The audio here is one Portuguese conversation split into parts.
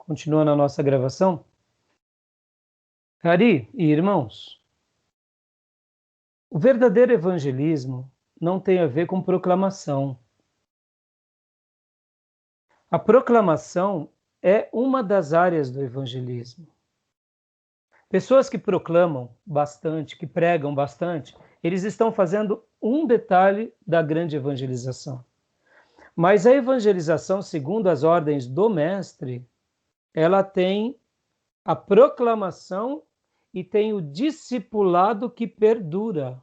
Continuando a nossa gravação. Ari e irmãos, o verdadeiro evangelismo não tem a ver com proclamação. A proclamação é uma das áreas do evangelismo. Pessoas que proclamam bastante, que pregam bastante, eles estão fazendo um detalhe da grande evangelização. Mas a evangelização, segundo as ordens do Mestre, ela tem a proclamação e tem o discipulado que perdura.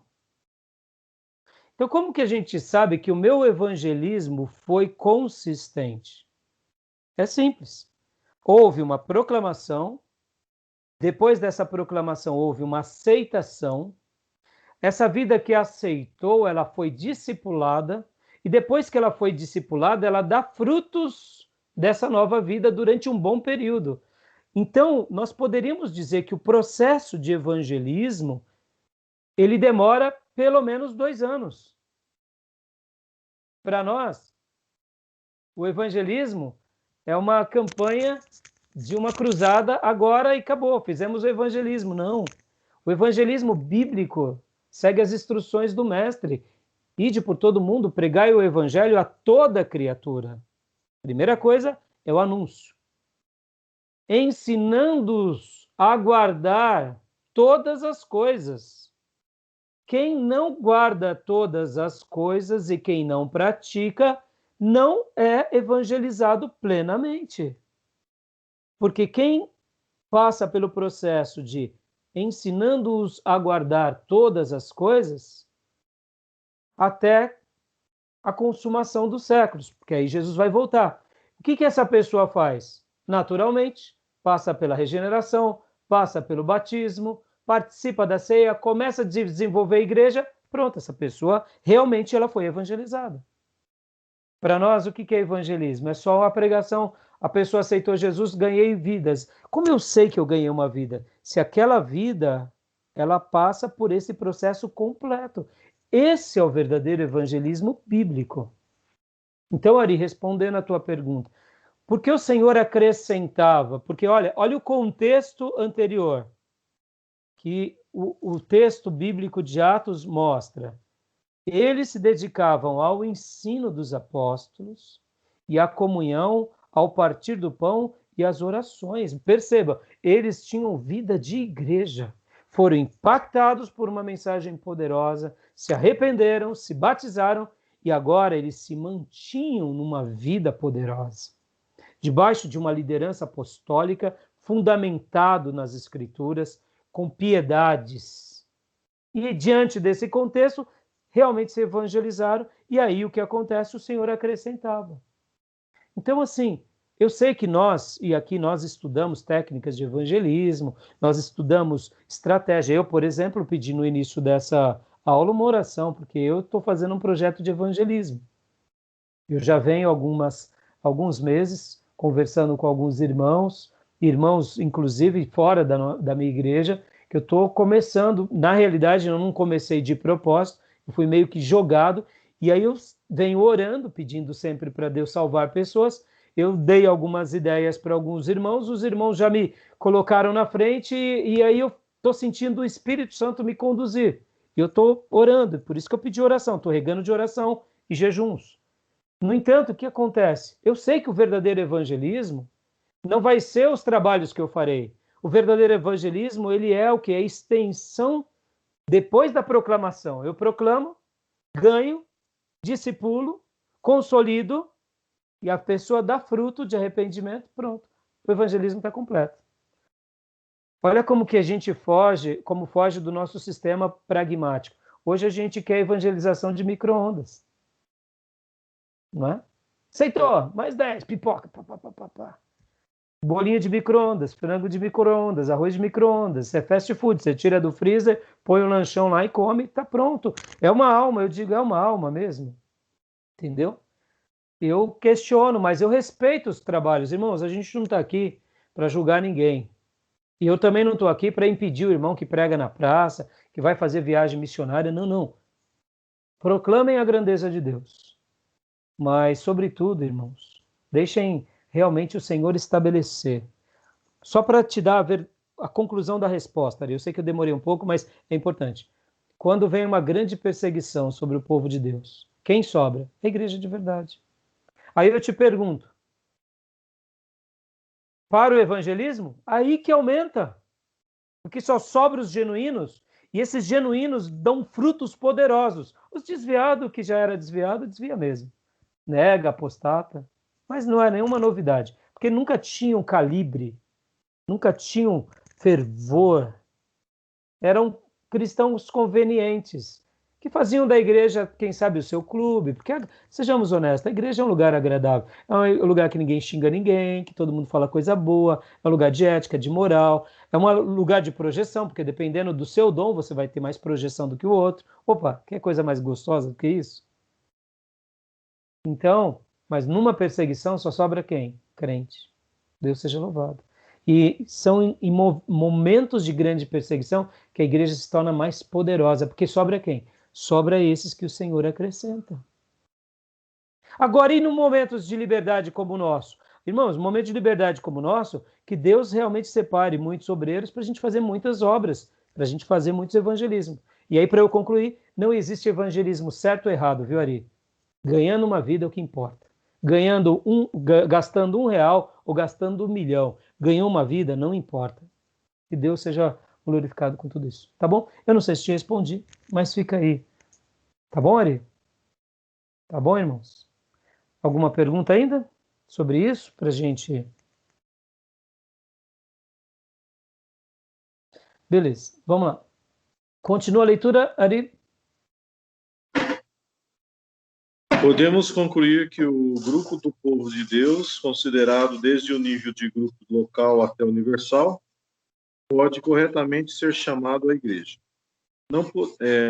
Então, como que a gente sabe que o meu evangelismo foi consistente? É simples. Houve uma proclamação, depois dessa proclamação houve uma aceitação, essa vida que aceitou, ela foi discipulada, e depois que ela foi discipulada, ela dá frutos dessa nova vida durante um bom período. Então, nós poderíamos dizer que o processo de evangelismo, ele demora pelo menos 2 anos. Para nós, o evangelismo é uma campanha de uma cruzada agora e acabou, fizemos o evangelismo. Não. O evangelismo bíblico segue as instruções do Mestre. Ide por todo mundo, pregai o evangelho a toda criatura. Primeira coisa é o anúncio. Ensinando-os a guardar todas as coisas. Quem não guarda todas as coisas e quem não pratica, não é evangelizado plenamente. Porque quem passa pelo processo de ensinando-os a guardar todas as coisas, até a consumação dos séculos, porque aí Jesus vai voltar. O que essa pessoa faz? Naturalmente, passa pela regeneração, passa pelo batismo, participa da ceia, começa a desenvolver a igreja, pronto, essa pessoa realmente ela foi evangelizada. Para nós, o que é evangelismo? É só a pregação, a pessoa aceitou Jesus, ganhei vidas. Como eu sei que eu ganhei uma vida? Se aquela vida, ela passa por esse processo completo. Esse é o verdadeiro evangelismo bíblico. Então, Ari, respondendo a tua pergunta, por que o Senhor acrescentava? Porque, olha o contexto anterior, que o texto bíblico de Atos mostra. Eles se dedicavam ao ensino dos apóstolos e à comunhão, ao partir do pão e às orações. Perceba, eles tinham vida de igreja, foram impactados por uma mensagem poderosa, se arrependeram, se batizaram e agora eles se mantinham numa vida poderosa, debaixo de uma liderança apostólica, fundamentado nas Escrituras, com piedades. E diante desse contexto, realmente se evangelizaram, e aí o que acontece? O Senhor acrescentava. Então, assim, eu sei que nós, e aqui nós estudamos técnicas de evangelismo, nós estudamos estratégia. Eu, por exemplo, pedi no início dessa aula uma oração, porque eu estou fazendo um projeto de evangelismo. Eu já venho alguns meses conversando com alguns irmãos inclusive fora da minha igreja, que eu estou começando. Na realidade, eu não comecei de propósito, eu fui meio que jogado, e aí eu venho orando, pedindo sempre para Deus salvar pessoas. Eu dei algumas ideias para alguns irmãos, os irmãos já me colocaram na frente, e aí eu estou sentindo o Espírito Santo me conduzir. E eu estou orando, por isso que eu pedi oração, estou regando de oração e jejuns. No entanto, o que acontece? Eu sei que o verdadeiro evangelismo não vai ser os trabalhos que eu farei. O verdadeiro evangelismo, ele é o que? É a extensão depois da proclamação. Eu proclamo, ganho, discipulo, consolido, e a pessoa dá fruto de arrependimento, pronto. O evangelismo está completo. Olha como que a gente foge do nosso sistema pragmático. Hoje a gente quer evangelização de micro-ondas. Não é? Aceitou, mais 10, pipoca, pá. Bolinha de micro-ondas, frango de micro-ondas, arroz de micro-ondas, é fast food, você tira do freezer, põe um lanchão lá e come, tá pronto. É uma alma, eu digo, é uma alma mesmo. Entendeu? Eu questiono, mas eu respeito os trabalhos. Irmãos, a gente não está aqui para julgar ninguém. E eu também não estou aqui para impedir o irmão que prega na praça, que vai fazer viagem missionária. Não. Proclamem a grandeza de Deus. Mas, sobretudo, irmãos, deixem realmente o Senhor estabelecer Só para te dar a conclusão da resposta, eu sei que eu demorei um pouco, mas é importante. Quando vem uma grande perseguição sobre o povo de Deus, quem sobra? A igreja de verdade. Aí eu te pergunto, para o evangelismo? Aí que aumenta, porque só sobra os genuínos, e esses genuínos dão frutos poderosos. Os desviados, que já era desviado, desvia mesmo. Nega, apostata, mas não é nenhuma novidade, porque nunca tinham calibre, nunca tinham fervor, eram cristãos convenientes, que faziam da igreja, quem sabe, o seu clube, porque, sejamos honestos, a igreja é um lugar agradável, é um lugar que ninguém xinga ninguém, que todo mundo fala coisa boa, é um lugar de ética, de moral, é um lugar de projeção, porque dependendo do seu dom, você vai ter mais projeção do que o outro. Opa, que coisa mais gostosa do que isso? Então, mas numa perseguição só sobra quem? Crente. Deus seja louvado. E são em momentos de grande perseguição que a igreja se torna mais poderosa, porque sobra quem? Sobra esses que o Senhor acrescenta. Agora, e no momentos de liberdade como o nosso? Irmãos, momentos de liberdade como o nosso, que Deus realmente separe muitos obreiros para a gente fazer muitas obras, para a gente fazer muitos evangelismos. E aí, para eu concluir, não existe evangelismo certo ou errado, viu, Ari? Ganhando uma vida é o que importa. Gastando R$ 1 ou gastando 1 milhão. Ganhou uma vida, não importa. Que Deus seja glorificado com tudo isso. Tá bom? Eu não sei se te respondi, mas fica aí. Tá bom, Ari? Tá bom, irmãos? Alguma pergunta ainda sobre isso? Pra gente. Beleza, vamos lá. Continua a leitura, Ari. Podemos concluir que o grupo do povo de Deus, considerado desde o nível de grupo local até universal, pode corretamente ser chamado a igreja.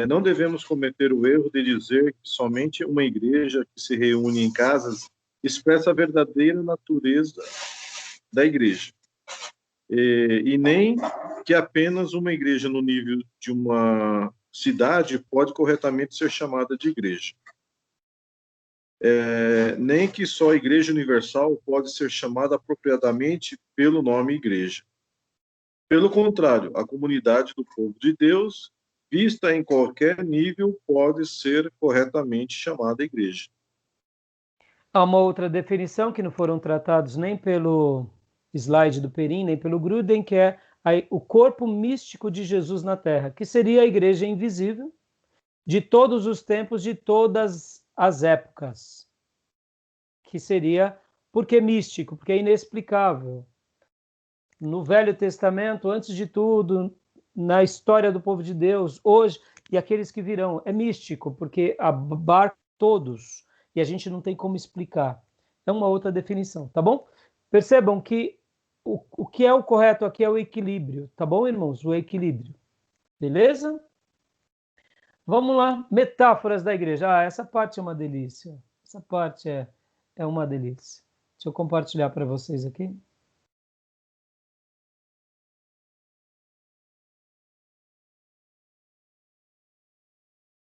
Não devemos cometer o erro de dizer que somente uma igreja que se reúne em casas expressa a verdadeira natureza da igreja. E nem que apenas uma igreja no nível de uma cidade pode corretamente ser chamada de igreja. Nem que só a Igreja Universal pode ser chamada apropriadamente pelo nome igreja. Pelo contrário, a comunidade do povo de Deus, vista em qualquer nível, pode ser corretamente chamada igreja. Há uma outra definição que não foram tratados nem pelo slide do Perim, nem pelo Gruden, que é o corpo místico de Jesus na Terra, que seria a igreja invisível de todos os tempos, de todas as épocas. Que seria, porque místico? Porque é inexplicável. No Velho Testamento, antes de tudo, na história do povo de Deus, hoje, e aqueles que virão, é místico, porque abarca todos, e a gente não tem como explicar. É uma outra definição, tá bom? Percebam que o que é o correto aqui é o equilíbrio, tá bom, irmãos? O equilíbrio. Beleza? Vamos lá, metáforas da igreja. Ah, essa parte é uma delícia. Essa parte é uma delícia. Deixa eu compartilhar para vocês aqui.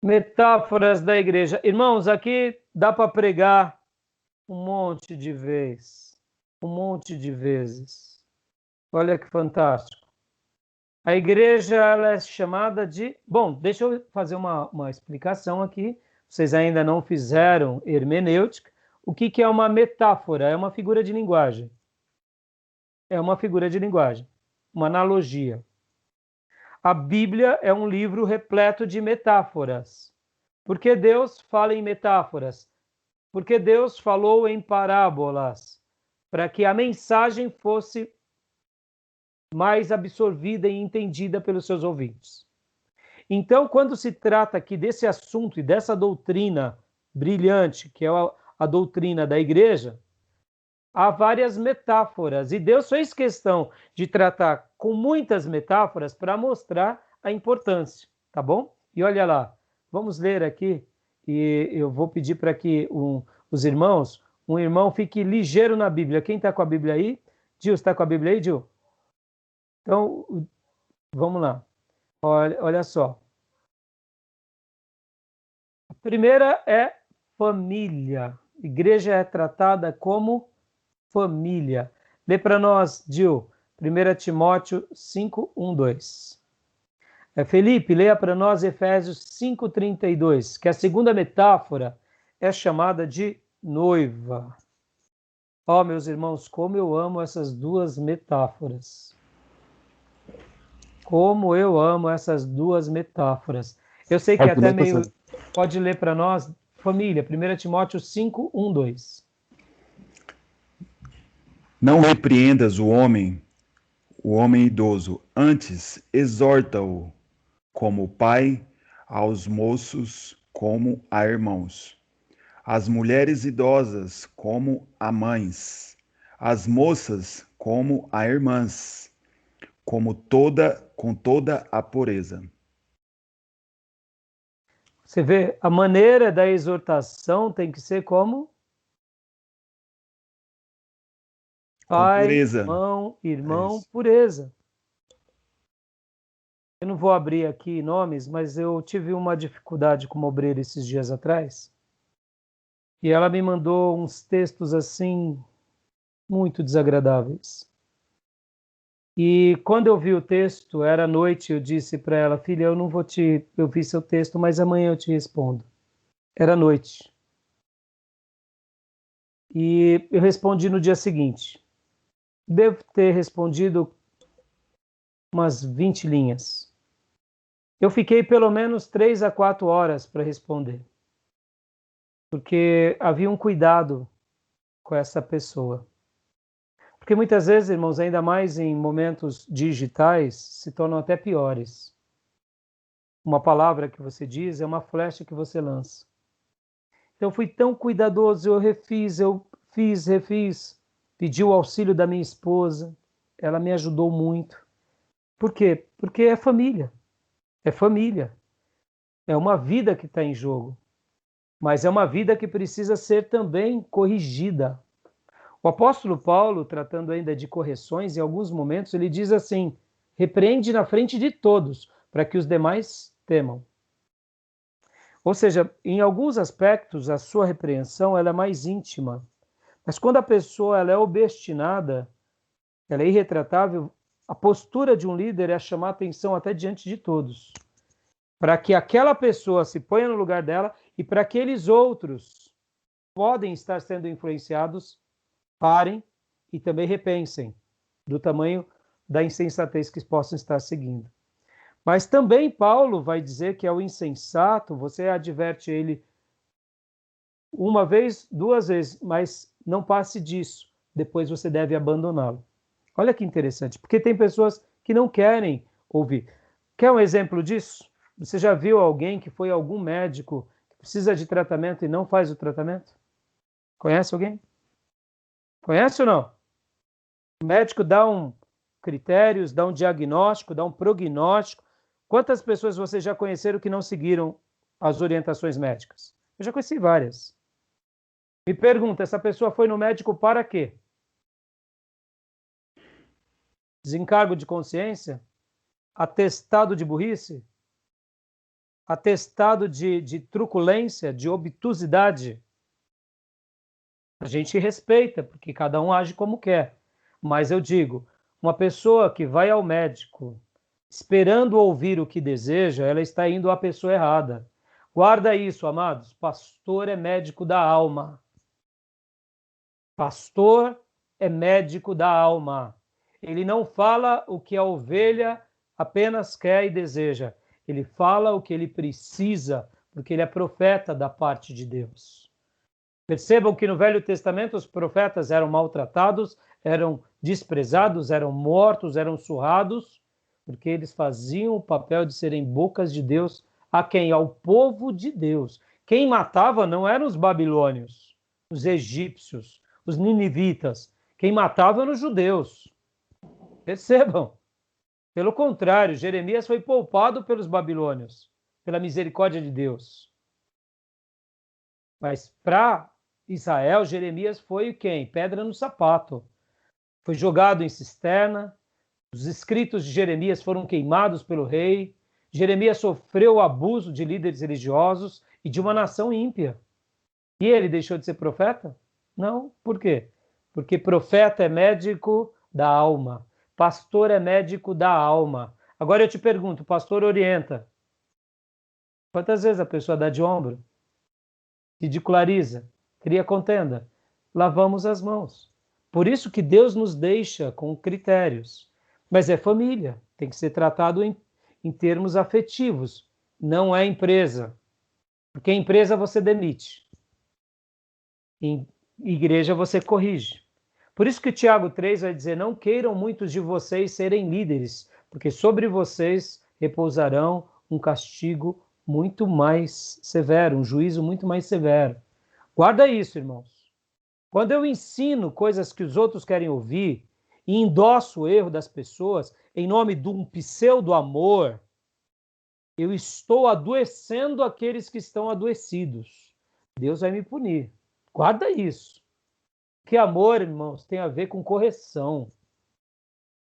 Metáforas da igreja. Irmãos, aqui dá para pregar um monte de vezes. Um monte de vezes. Olha que fantástico. A igreja ela é chamada de... Bom, deixa eu fazer uma explicação aqui. Vocês ainda não fizeram hermenêutica. O que é uma metáfora? É uma figura de linguagem. É uma figura de linguagem. Uma analogia. A Bíblia é um livro repleto de metáforas. Por que Deus fala em metáforas? Porque Deus falou em parábolas, para que a mensagem fosse mais absorvida e entendida pelos seus ouvintes. Então, quando se trata aqui desse assunto e dessa doutrina brilhante, que é a doutrina da igreja, há várias metáforas, e Deus fez questão de tratar com muitas metáforas para mostrar a importância, tá bom? E olha lá, vamos ler aqui, e eu vou pedir para que os irmãos, um irmão fique ligeiro na Bíblia. Quem está com a Bíblia aí? Gil, está com a Bíblia aí, Gil? Então, vamos lá. Olha só. A primeira é família. Igreja é tratada como família. Lê para nós, Gil, 1 Timóteo 5, 1, 2. Felipe, leia para nós Efésios 5:32, que a segunda metáfora é chamada de noiva. Ó, meus irmãos, como eu amo essas duas metáforas. Como eu amo essas duas metáforas. Eu sei que até meio... Pode ler para nós, família, 1 Timóteo 5, 1, 2. Não repreendas o homem idoso, antes exorta-o como pai aos moços, como a irmãos, as mulheres idosas como a mães, as moças como a irmãs, com toda a pureza. Você vê, a maneira da exortação tem que ser como? Pai, irmão, pureza. Eu não vou abrir aqui nomes, mas eu tive uma dificuldade com uma obreira esses dias atrás. E ela me mandou uns textos assim, muito desagradáveis. E quando eu vi o texto, era noite, eu disse para ela, filha, eu vi seu texto, mas amanhã eu te respondo. Era noite. E eu respondi no dia seguinte. Devo ter respondido umas 20 linhas. Eu fiquei pelo menos 3 a 4 horas para responder. Porque havia um cuidado com essa pessoa. Porque muitas vezes, irmãos, ainda mais em momentos digitais, se tornam até piores. Uma palavra que você diz é uma flecha que você lança. Então, eu fui tão cuidadoso, eu refiz, pedi o auxílio da minha esposa, ela me ajudou muito. Por quê? Porque é família. É família. É uma vida que está em jogo. Mas é uma vida que precisa ser também corrigida. O apóstolo Paulo, tratando ainda de correções, em alguns momentos ele diz assim, repreende na frente de todos, para que os demais temam. Ou seja, em alguns aspectos, a sua repreensão ela é mais íntima. Mas quando a pessoa ela é obstinada, ela é irretratável, a postura de um líder é chamar atenção até diante de todos. Para que aquela pessoa se ponha no lugar dela e para aqueles outros podem estar sendo influenciados, parem e também repensem do tamanho da insensatez que possam estar seguindo. Mas também Paulo vai dizer que é o insensato, você adverte ele uma vez, 2 vezes, mas não passe disso. Depois você deve abandoná-lo. Olha que interessante, porque tem pessoas que não querem ouvir. Quer um exemplo disso? Você já viu alguém que foi a algum médico que precisa de tratamento e não faz o tratamento? Conhece alguém? Conhece ou não? O médico dá critérios, dá um diagnóstico, dá um prognóstico. Quantas pessoas vocês já conheceram que não seguiram as orientações médicas? Eu já conheci várias. Me pergunta, essa pessoa foi no médico para quê? Desencargo de consciência? Atestado de burrice? Atestado de truculência, de obtusidade? A gente respeita, porque cada um age como quer. Mas eu digo, uma pessoa que vai ao médico esperando ouvir o que deseja, ela está indo à pessoa errada. Guarda isso, amados. Pastor é médico da alma. Pastor é médico da alma. Ele não fala o que a ovelha apenas quer e deseja. Ele fala o que ele precisa, porque ele é profeta da parte de Deus. Percebam que no Velho Testamento os profetas eram maltratados, eram desprezados, eram mortos, eram surrados, porque eles faziam o papel de serem bocas de Deus a quem? Ao povo de Deus. Quem matava não eram os babilônios, os egípcios, os ninivitas. Quem matava eram os judeus. Percebam. Pelo contrário, Jeremias foi poupado pelos babilônios, pela misericórdia de Deus. Mas para Israel, Jeremias foi quem? Pedra no sapato. Foi jogado em cisterna, os escritos de Jeremias foram queimados pelo rei, Jeremias sofreu o abuso de líderes religiosos e de uma nação ímpia. E ele deixou de ser profeta? Não. Por quê? Porque profeta é médico da alma. Pastor é médico da alma. Agora eu te pergunto, o pastor orienta. Quantas vezes a pessoa dá de ombro? Ridiculariza? Cria contenda? Lavamos as mãos. Por isso que Deus nos deixa com critérios. Mas é família. Tem que ser tratado em termos afetivos. Não é empresa. Porque em empresa você demite. Em igreja você corrige. Por isso que Tiago 3 vai dizer, não queiram muitos de vocês serem líderes, porque sobre vocês repousarão um castigo muito mais severo, um juízo muito mais severo. Guarda isso, irmãos. Quando eu ensino coisas que os outros querem ouvir e endosso o erro das pessoas em nome de um pseudo-amor, eu estou adoecendo aqueles que estão adoecidos. Deus vai me punir. Guarda isso. Que amor, irmãos, tem a ver com correção.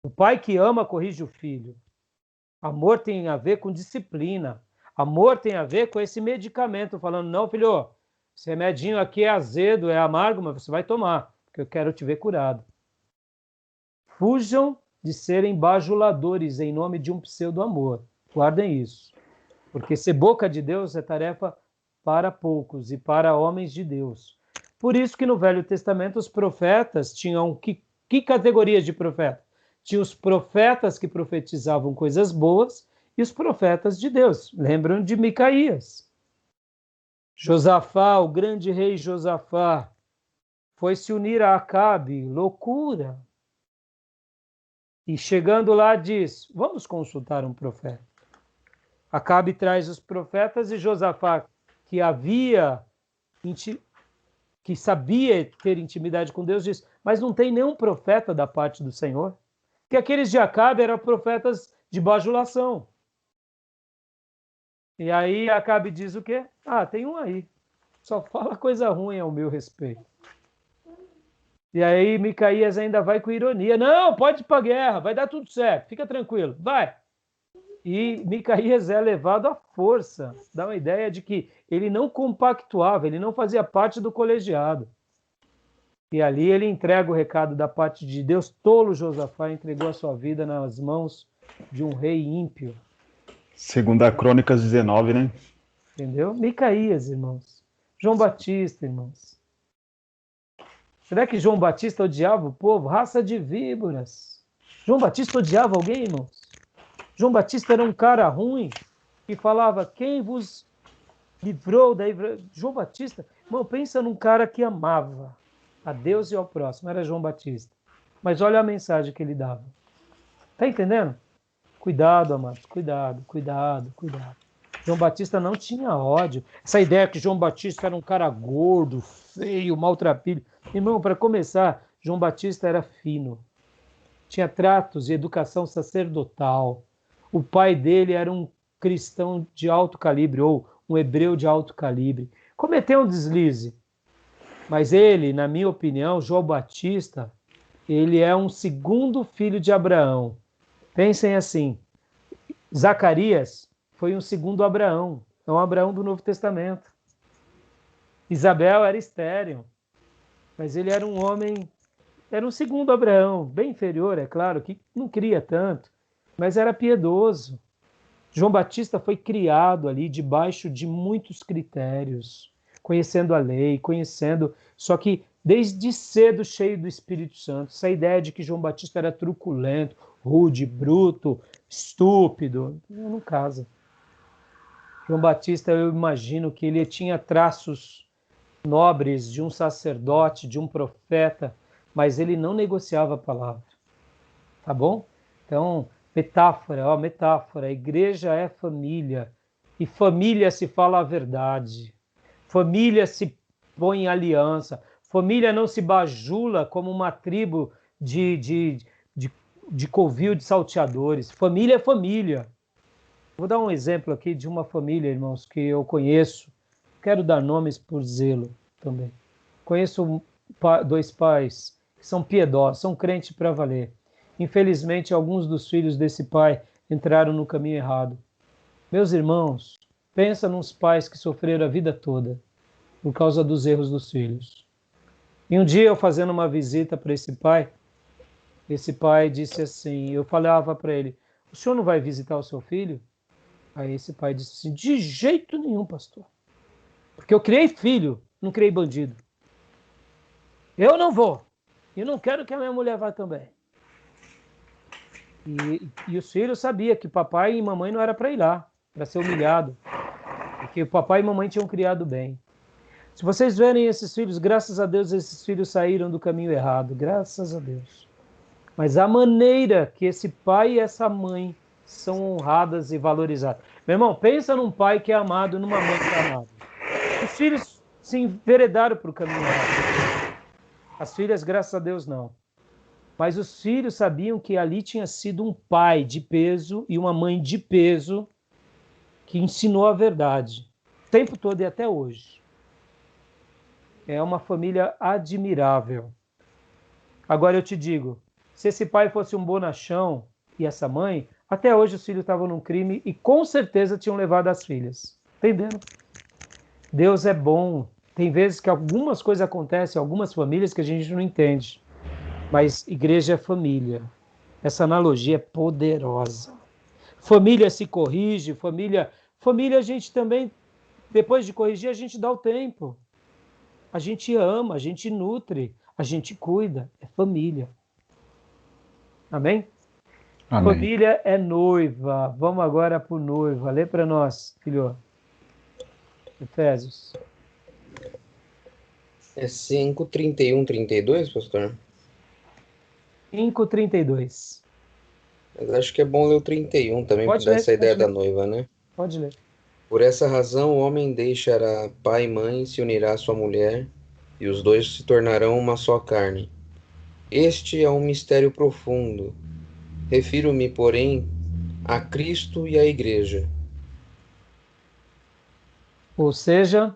O pai que ama corrige o filho. Amor tem a ver com disciplina. Amor tem a ver com esse medicamento, falando, não, filho, esse remedinho aqui é azedo, é amargo, mas você vai tomar, porque eu quero te ver curado. Fujam de serem bajuladores em nome de um pseudo-amor. Guardem isso. Porque ser boca de Deus é tarefa para poucos e para homens de Deus. Por isso que no Velho Testamento os profetas tinham que categorias de profeta? Tinha os profetas que profetizavam coisas boas e os profetas de Deus. Lembram de Micaías? Josafá, o grande rei Josafá, foi se unir a Acabe, loucura. E chegando lá diz, vamos consultar um profeta. Acabe traz os profetas e Josafá, que sabia ter intimidade com Deus, diz, mas não tem nenhum profeta da parte do Senhor? Porque aqueles de Acabe eram profetas de bajulação. E aí Acabe diz o quê? Ah, tem um aí. Só fala coisa ruim ao meu respeito. E aí Micaías ainda vai com ironia. Não, pode ir para a guerra, vai dar tudo certo, fica tranquilo, vai. E Micaías é levado à força. Dá uma ideia de que ele não compactuava, ele não fazia parte do colegiado. E ali ele entrega o recado da parte de Deus. Tolo Josafá entregou a sua vida nas mãos de um rei ímpio. Segunda Crônicas 19, né? Entendeu? Micaías, irmãos. João Batista, irmãos. Será que João Batista odiava o povo? Raça de víboras. João Batista odiava alguém, irmãos? João Batista era um cara ruim que falava, quem vos livrou da... João Batista, irmão, pensa num cara que amava a Deus e ao próximo. Era João Batista. Mas olha a mensagem que ele dava. Tá entendendo? Cuidado, amados, cuidado, cuidado, cuidado. João Batista não tinha ódio. Essa ideia que João Batista era um cara gordo, feio, maltrapilho. Irmão, para começar, João Batista era fino. Tinha tratos e educação sacerdotal. O pai dele era um cristão de alto calibre, ou um hebreu de alto calibre. Cometeu um deslize. Mas ele, na minha opinião, João Batista, ele é um segundo filho de Abraão. Pensem assim, Zacarias foi um segundo Abraão, é um Abraão do Novo Testamento. Isabel era estéril, mas ele era um homem, era um segundo Abraão, bem inferior, é claro, que não cria tanto, mas era piedoso. João Batista foi criado ali debaixo de muitos critérios, conhecendo a lei, só que desde cedo cheio do Espírito Santo. Essa ideia de que João Batista era truculento, rude, bruto, estúpido, não casa. João Batista, eu imagino que ele tinha traços nobres de um sacerdote, de um profeta, mas ele não negociava a palavra. Tá bom? Então, metáfora. A igreja é família. E família se fala a verdade. Família se põe em aliança. Família não se bajula como uma tribo de covil de salteadores. Família é família. Vou dar um exemplo aqui de uma família, irmãos, que eu conheço. Quero dar nomes por zelo também. Conheço dois pais que são piedosos, são crentes para valer. Infelizmente, alguns dos filhos desse pai entraram no caminho errado. Meus irmãos, pensa nos pais que sofreram a vida toda por causa dos erros dos filhos. E um dia, eu fazendo uma visita para esse pai, Esse pai disse assim, eu falava para ele, o senhor não vai visitar o seu filho? Aí esse pai disse assim, de jeito nenhum, pastor. Porque eu criei filho, não criei bandido. Eu não vou. E não quero que a minha mulher vá também. E os filhos sabiam que papai e mamãe não era para ir lá, para ser humilhado. Porque o papai e mamãe tinham criado bem. Se vocês verem esses filhos, graças a Deus, esses filhos saíram do caminho errado. Graças a Deus. Mas a maneira que esse pai e essa mãe são honradas e valorizadas. Meu irmão, pensa num pai que é amado e numa mãe que é amada. Os filhos se enveredaram para o caminho errado. As filhas, graças a Deus, não. Mas os filhos sabiam que ali tinha sido um pai de peso e uma mãe de peso que ensinou a verdade. O tempo todo e até hoje. É uma família admirável. Agora eu te digo, se esse pai fosse um bonachão e essa mãe, até hoje os filhos estavam num crime e com certeza tinham levado as filhas. Entendendo? Deus é bom. Tem vezes que algumas coisas acontecem em algumas famílias que a gente não entende. Mas igreja é família. Essa analogia é poderosa. Família se corrige, família a gente também, depois de corrigir, a gente dá o tempo. A gente ama, a gente nutre, a gente cuida. É família. Amém? Amém. Família é noiva. Vamos agora para o noiva. Lê para nós, filho. Efésios. É 5, 31, 32, pastor? 5:32. Mas acho que é bom ler o 31 também, para Pode dar ler, essa pode ideia da ler. noiva, né? Pode ler. Por essa razão, o homem deixará pai e mãe, se unirá à sua mulher, e os dois se tornarão uma só carne. Este é um mistério profundo. Refiro-me, porém, a Cristo e à Igreja. Ou seja,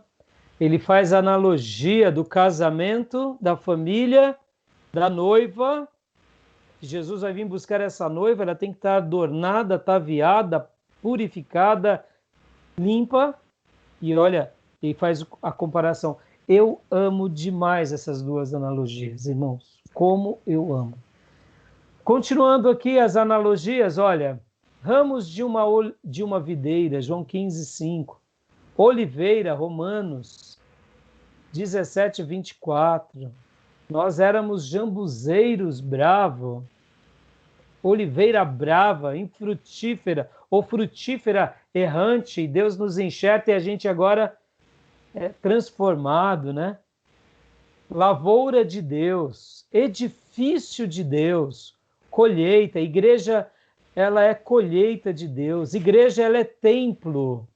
ele faz a analogia do casamento, da família, da noiva. Jesus vai vir buscar essa noiva, ela tem que estar adornada, ataviada, purificada, limpa. E olha, ele faz a comparação. Eu amo demais essas duas analogias, irmãos. Como eu amo. Continuando aqui as analogias, olha, ramos de uma videira, João 15:5. Oliveira, Romanos 17:24. Nós éramos jambuzeiros bravo, oliveira brava, infrutífera, ou frutífera errante, e Deus nos enxerta e a gente agora é transformado, né? Lavoura de Deus, edifício de Deus, colheita, igreja, ela é colheita de Deus, igreja, ela é templo.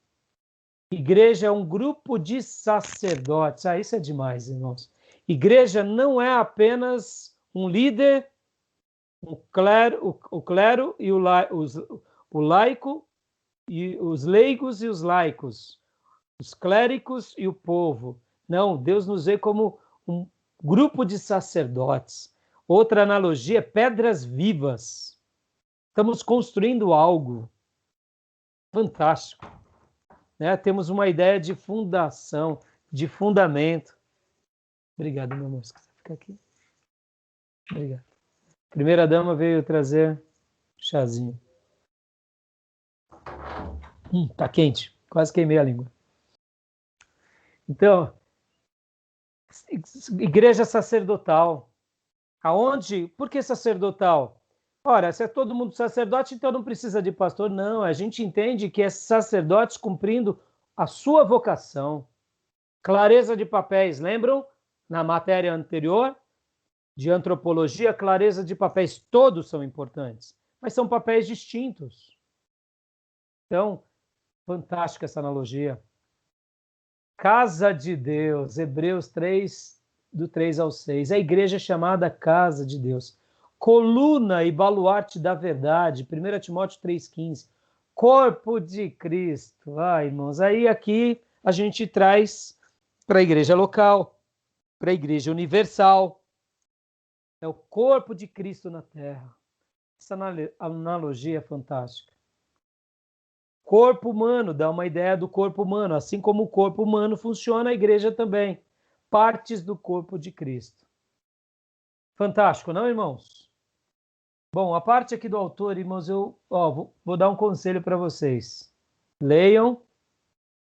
Igreja é um grupo de sacerdotes. Ah, isso é demais, irmãos. Igreja não é apenas um líder, o clero e o laico, e os leigos e os laicos, os clérigos e o povo. Não, Deus nos vê como um grupo de sacerdotes. Outra analogia é pedras vivas. Estamos construindo algo fantástico. Né? Temos uma ideia de fundação, de fundamento. Obrigado, meu amor. Se quiser ficar aqui. Obrigado. Primeira dama veio trazer chazinho. Tá quente. Quase queimei a língua. Então, igreja sacerdotal. Aonde? Por que sacerdotal? Ora, se é todo mundo sacerdote, então não precisa de pastor. Não, a gente entende que é sacerdotes cumprindo a sua vocação. Clareza de papéis, lembram? Na matéria anterior, de antropologia, clareza de papéis, todos são importantes, mas são papéis distintos. Então, fantástica essa analogia. Casa de Deus, Hebreus 3, do 3 ao 6. A igreja é chamada casa de Deus. Coluna e baluarte da verdade, 1 Timóteo 3,15. Corpo de Cristo. Ah, irmãos, aí aqui a gente traz para a igreja local, para a igreja universal. É o corpo de Cristo na terra. Essa analogia é fantástica. Corpo humano, dá uma ideia do corpo humano. Assim como o corpo humano funciona, a igreja também. Partes do corpo de Cristo. Fantástico, não, irmãos? Bom, a parte aqui do autor, irmãos, eu vou dar um conselho para vocês. Leiam,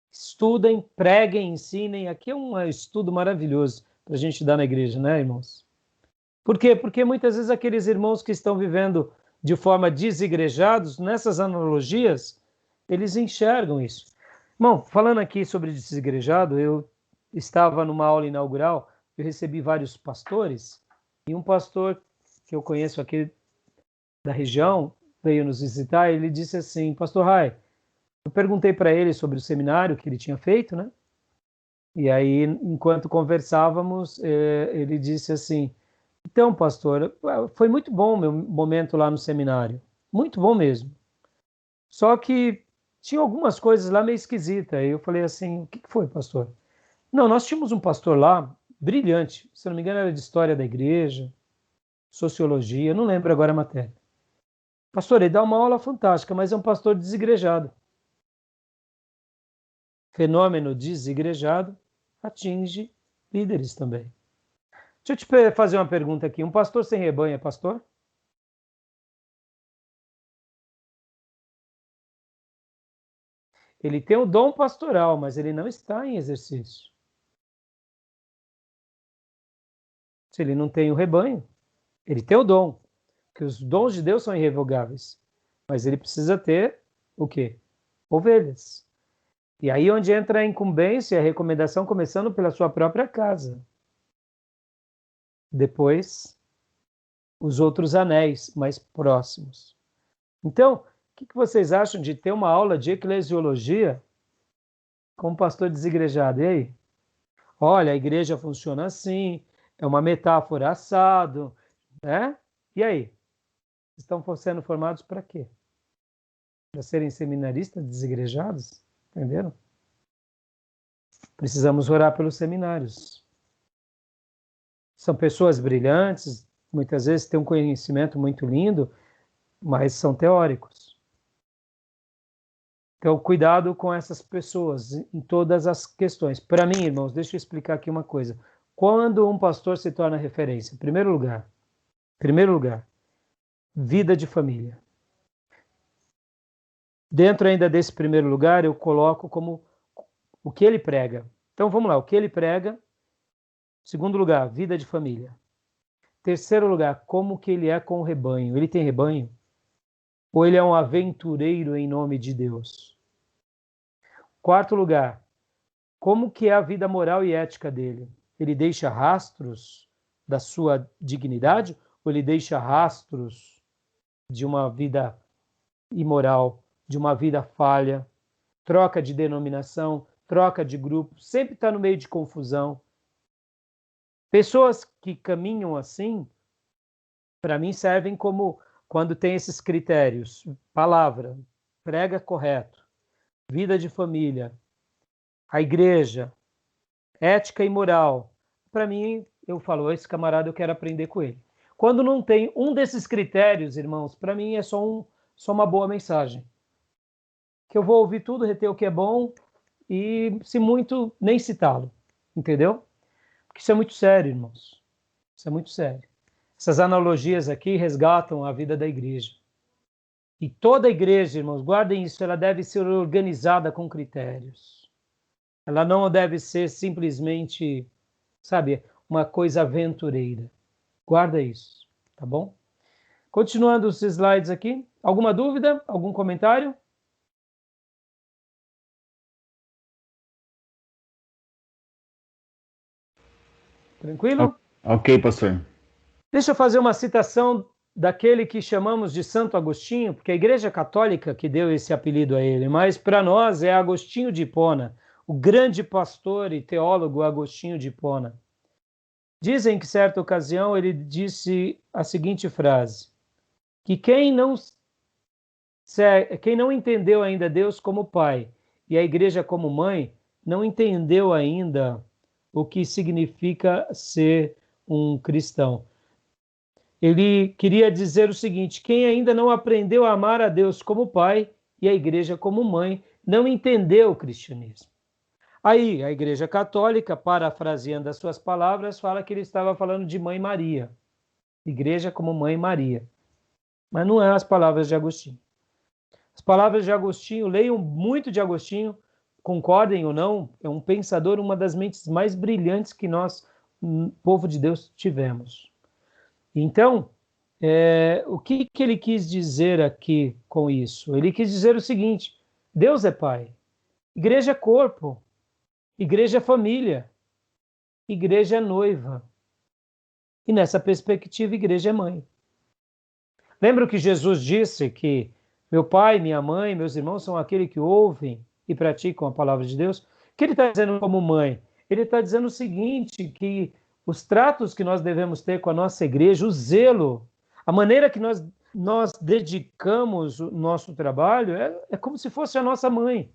estudem, preguem, ensinem. Aqui é um estudo maravilhoso para a gente dar na igreja, né, irmãos? Por quê? Porque muitas vezes aqueles irmãos que estão vivendo de forma desigrejados, nessas analogias, eles enxergam isso. Bom, falando aqui sobre desigrejado, eu estava numa aula inaugural, eu recebi vários pastores, e um pastor que eu conheço aqui da região veio nos visitar, e ele disse assim, Pastor Rai, eu perguntei para ele sobre o seminário que ele tinha feito, né? E aí, enquanto conversávamos, ele disse assim, então, pastor, foi muito bom o meu momento lá no seminário, muito bom mesmo. Só que tinha algumas coisas lá meio esquisitas. Aí eu falei assim, o que foi, pastor? Não, nós tínhamos um pastor lá, brilhante, se não me engano era de história da igreja, sociologia, não lembro agora a matéria. Pastor, ele dá uma aula fantástica, mas é um pastor desigrejado. Fenômeno desigrejado atinge líderes também. Deixa eu te fazer uma pergunta aqui. Um pastor sem rebanho é pastor? Ele tem o dom pastoral, mas ele não está em exercício. Se ele não tem o rebanho, ele tem o dom, que os dons de Deus são irrevogáveis, mas ele precisa ter o quê? Ovelhas. E aí onde entra a incumbência, a recomendação, começando pela sua própria casa. Depois, os outros anéis mais próximos. Então, o que vocês acham de ter uma aula de eclesiologia com um pastor desigrejado? E aí? Olha, a igreja funciona assim, é uma metáfora assado, né? E aí? Estão sendo formados para quê? Para serem seminaristas desigrejados? Entenderam? Precisamos orar pelos seminários. São pessoas brilhantes, muitas vezes têm um conhecimento muito lindo, mas são teóricos. Então, cuidado com essas pessoas em todas as questões. Para mim, irmãos, deixa eu explicar aqui uma coisa. Quando um pastor se torna referência, em primeiro lugar, vida de família. Dentro ainda desse primeiro lugar, eu coloco como o que ele prega. Então, vamos lá, o que ele prega. Segundo lugar, vida de família. Terceiro lugar, como que ele é com o rebanho. Ele tem rebanho? Ou ele é um aventureiro em nome de Deus? Quarto lugar, como que é a vida moral e ética dele? Ele deixa rastros da sua dignidade ou ele deixa rastros de uma vida imoral, de uma vida falha, troca de denominação, troca de grupo, sempre está no meio de confusão. Pessoas que caminham assim, para mim, servem como quando tem esses critérios: palavra, prega correto, vida de família, a igreja, ética e moral. Para mim, eu falo, esse camarada eu quero aprender com ele. Quando não tem um desses critérios, irmãos, para mim é só uma boa mensagem. Que eu vou ouvir tudo, reter o que é bom e, se muito, nem citá-lo. Entendeu? Porque isso é muito sério, irmãos. Isso é muito sério. Essas analogias aqui resgatam a vida da igreja. E toda igreja, irmãos, guardem isso, ela deve ser organizada com critérios. Ela não deve ser simplesmente, sabe, uma coisa aventureira. Guarda isso, tá bom? Continuando os slides aqui. Alguma dúvida? Algum comentário? Tranquilo? Ok, pastor. Deixa eu fazer uma citação daquele que chamamos de Santo Agostinho, porque a Igreja Católica que deu esse apelido a ele, mas para nós é Agostinho de Hipona, o grande pastor e teólogo Agostinho de Hipona. Dizem que, certa ocasião, ele disse a seguinte frase, que quem não entendeu ainda Deus como Pai e a Igreja como Mãe, não entendeu ainda o que significa ser um cristão. Ele queria dizer o seguinte: quem ainda não aprendeu a amar a Deus como Pai e a Igreja como Mãe, não entendeu o cristianismo. Aí, a Igreja Católica, parafraseando as suas palavras, fala que ele estava falando de Mãe Maria. Igreja como Mãe Maria. Mas não é as palavras de Agostinho. As palavras de Agostinho, leiam muito de Agostinho, concordem ou não, é um pensador, uma das mentes mais brilhantes que nós, povo de Deus, tivemos. Então, o que ele quis dizer aqui com isso? Ele quis dizer o seguinte: Deus é Pai, igreja é corpo, igreja é família, igreja é noiva. E nessa perspectiva, igreja é mãe. Lembra que Jesus disse que meu pai, minha mãe, meus irmãos são aqueles que ouvem e praticam a palavra de Deus? O que ele está dizendo como mãe? Ele está dizendo o seguinte, que os tratos que nós devemos ter com a nossa igreja, o zelo, a maneira que nós dedicamos o nosso trabalho, é como se fosse a nossa mãe.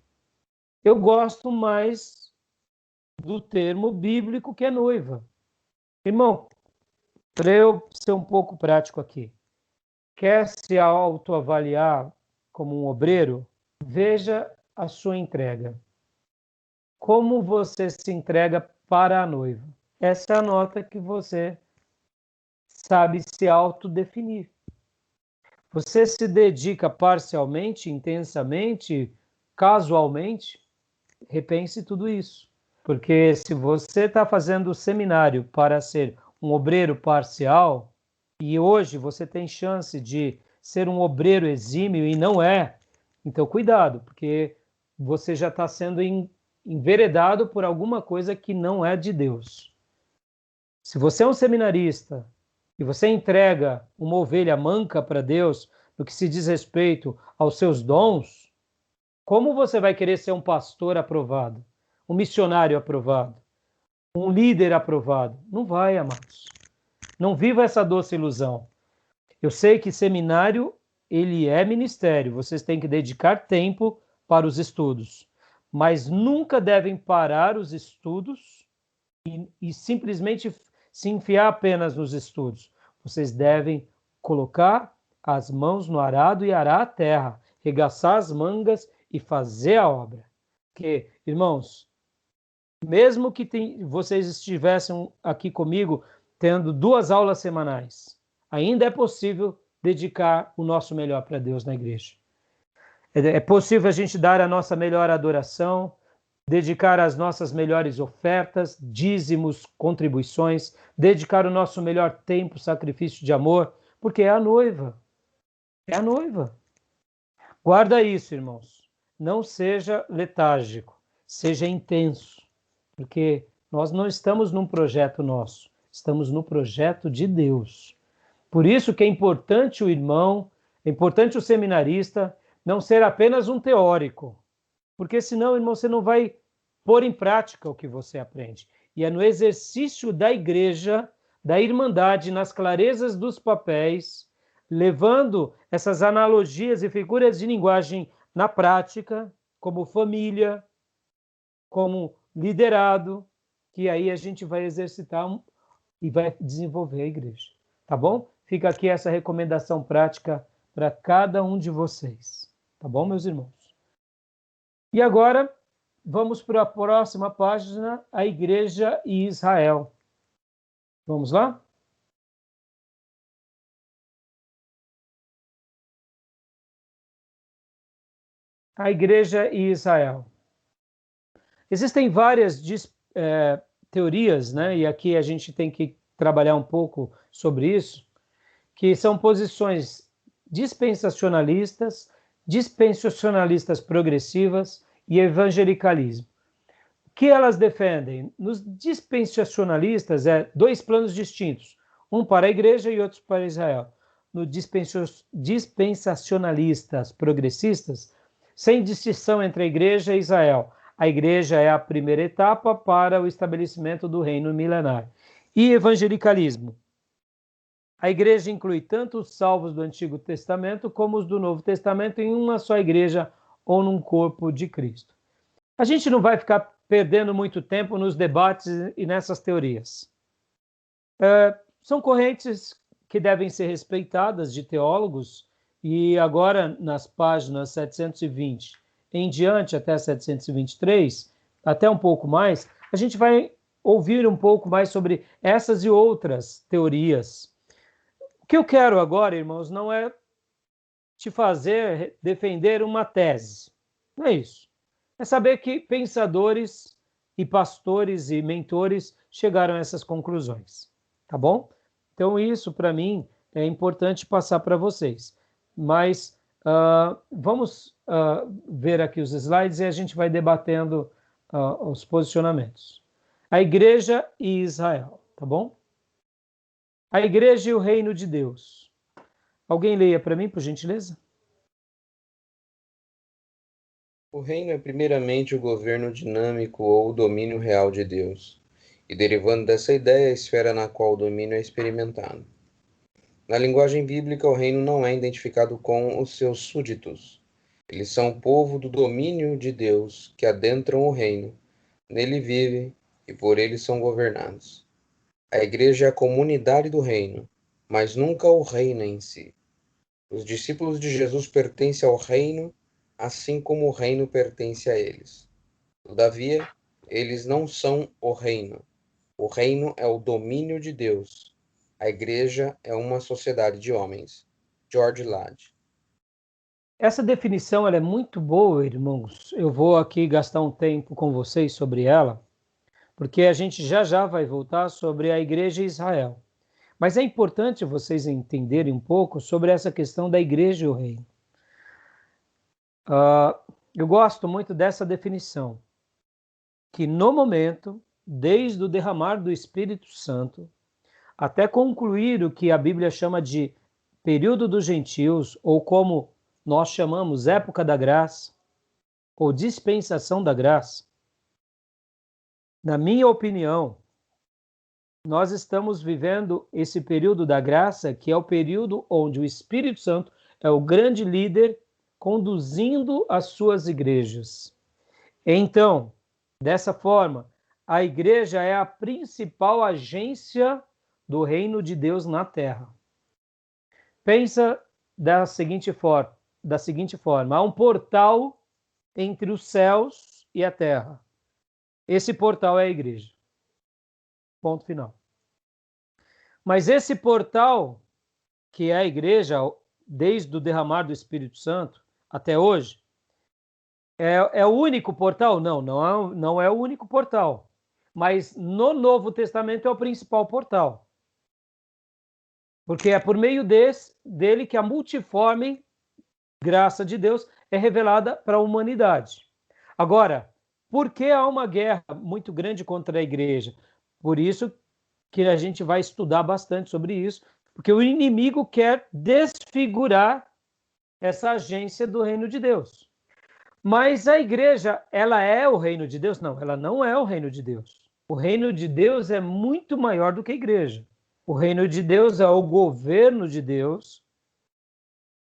Eu gosto mais do termo bíblico que é noiva. Irmão, para eu ser um pouco prático aqui, quer se autoavaliar como um obreiro? Veja a sua entrega. Como você se entrega para a noiva? Essa é a nota que você sabe se autodefinir. Você se dedica parcialmente, intensamente, casualmente? Repense tudo isso. Porque se você está fazendo o seminário para ser um obreiro parcial, e hoje você tem chance de ser um obreiro exímio e não é, então cuidado, porque você já está sendo enveredado por alguma coisa que não é de Deus. Se você é um seminarista e você entrega uma ovelha manca para Deus no que se diz respeito aos seus dons, como você vai querer ser um pastor aprovado, um missionário aprovado, um líder aprovado? Não vai, amados. Não viva essa doce ilusão. Eu sei que seminário, ele é ministério. Vocês têm que dedicar tempo para os estudos. Mas nunca devem parar os estudos e simplesmente se enfiar apenas nos estudos. Vocês devem colocar as mãos no arado e arar a terra, regaçar as mangas e fazer a obra. Porque, irmãos, mesmo que vocês estivessem aqui comigo tendo 2 aulas semanais, ainda é possível dedicar o nosso melhor para Deus na igreja. É possível a gente dar a nossa melhor adoração, dedicar as nossas melhores ofertas, dízimos, contribuições, dedicar o nosso melhor tempo, sacrifício de amor, porque é a noiva. É a noiva. Guarda isso, irmãos. Não seja letárgico, seja intenso, porque nós não estamos num projeto nosso, estamos no projeto de Deus. Por isso que é importante o irmão, é importante o seminarista não ser apenas um teórico, porque senão, irmão, você não vai pôr em prática o que você aprende. E é no exercício da igreja, da irmandade, nas clarezas dos papéis, levando essas analogias e figuras de linguagem na prática, como família, como liderado, que aí a gente vai exercitar e vai desenvolver a igreja. Tá bom? Fica aqui essa recomendação prática para cada um de vocês. Tá bom, meus irmãos? E agora, vamos para a próxima página, a Igreja e Israel. Vamos lá? A Igreja e Israel. Existem várias teorias, né? E aqui a gente tem que trabalhar um pouco sobre isso, que são posições dispensacionalistas, dispensacionalistas progressivas e evangelicalismo. O que elas defendem? Nos dispensacionalistas, 2 planos distintos, um para a igreja e outro para Israel. No dispensacionalistas progressistas, sem distinção entre a igreja e Israel. A igreja é a primeira etapa para o estabelecimento do reino milenar. E evangelicalismo. A igreja inclui tanto os salvos do Antigo Testamento como os do Novo Testamento em uma só igreja ou num corpo de Cristo. A gente não vai ficar perdendo muito tempo nos debates e nessas teorias. São correntes que devem ser respeitadas de teólogos e agora nas páginas 720 em diante até 723, até um pouco mais, a gente vai ouvir um pouco mais sobre essas e outras teorias. O que eu quero agora, irmãos, não é te fazer defender uma tese. Não é isso. É saber que pensadores e pastores e mentores chegaram a essas conclusões. Tá bom? Então, isso, para mim, é importante passar para vocês. Mas vamos ver aqui os slides e a gente vai debatendo os posicionamentos. A Igreja e Israel, tá bom? A Igreja e o Reino de Deus. Alguém leia para mim, por gentileza? O reino é primeiramente o governo dinâmico ou o domínio real de Deus, e derivando dessa ideia, a esfera na qual o domínio é experimentado. Na linguagem bíblica, o reino não é identificado com os seus súditos. Eles são o povo do domínio de Deus, que adentram o reino, nele vivem e por ele são governados. A igreja é a comunidade do reino, mas nunca o reino em si. Os discípulos de Jesus pertencem ao reino, assim como o reino pertence a eles. Todavia, eles não são o reino. O reino é o domínio de Deus. A igreja é uma sociedade de homens. George Lade. Essa definição ela é muito boa, irmãos. Eu vou aqui gastar um tempo com vocês sobre ela, porque a gente já vai voltar sobre a Igreja e Israel. Mas é importante vocês entenderem um pouco sobre essa questão da Igreja e o Reino. Eu gosto muito dessa definição, que no momento, desde o derramar do Espírito Santo, até concluir o que a Bíblia chama de período dos gentios, ou como nós chamamos época da graça, ou dispensação da graça, na minha opinião, nós estamos vivendo esse período da graça, que é o período onde o Espírito Santo é o grande líder conduzindo as suas igrejas. Então, dessa forma, a igreja é a principal agência do reino de Deus na terra. Pensa da seguinte forma, há um portal entre os céus e a terra. Esse portal é a igreja. Ponto final. Mas esse portal, que é a igreja, desde o derramar do Espírito Santo até hoje, é o único portal? Não é o único portal. Mas no Novo Testamento é o principal portal. Porque é por meio dele que a multiforme graça de Deus é revelada para a humanidade. Agora, por que há uma guerra muito grande contra a igreja? Por isso que a gente vai estudar bastante sobre isso, porque o inimigo quer desfigurar essa agência do reino de Deus. Mas a igreja, ela é o reino de Deus? Não, ela não é o reino de Deus. O reino de Deus é muito maior do que a igreja. O reino de Deus é o governo de Deus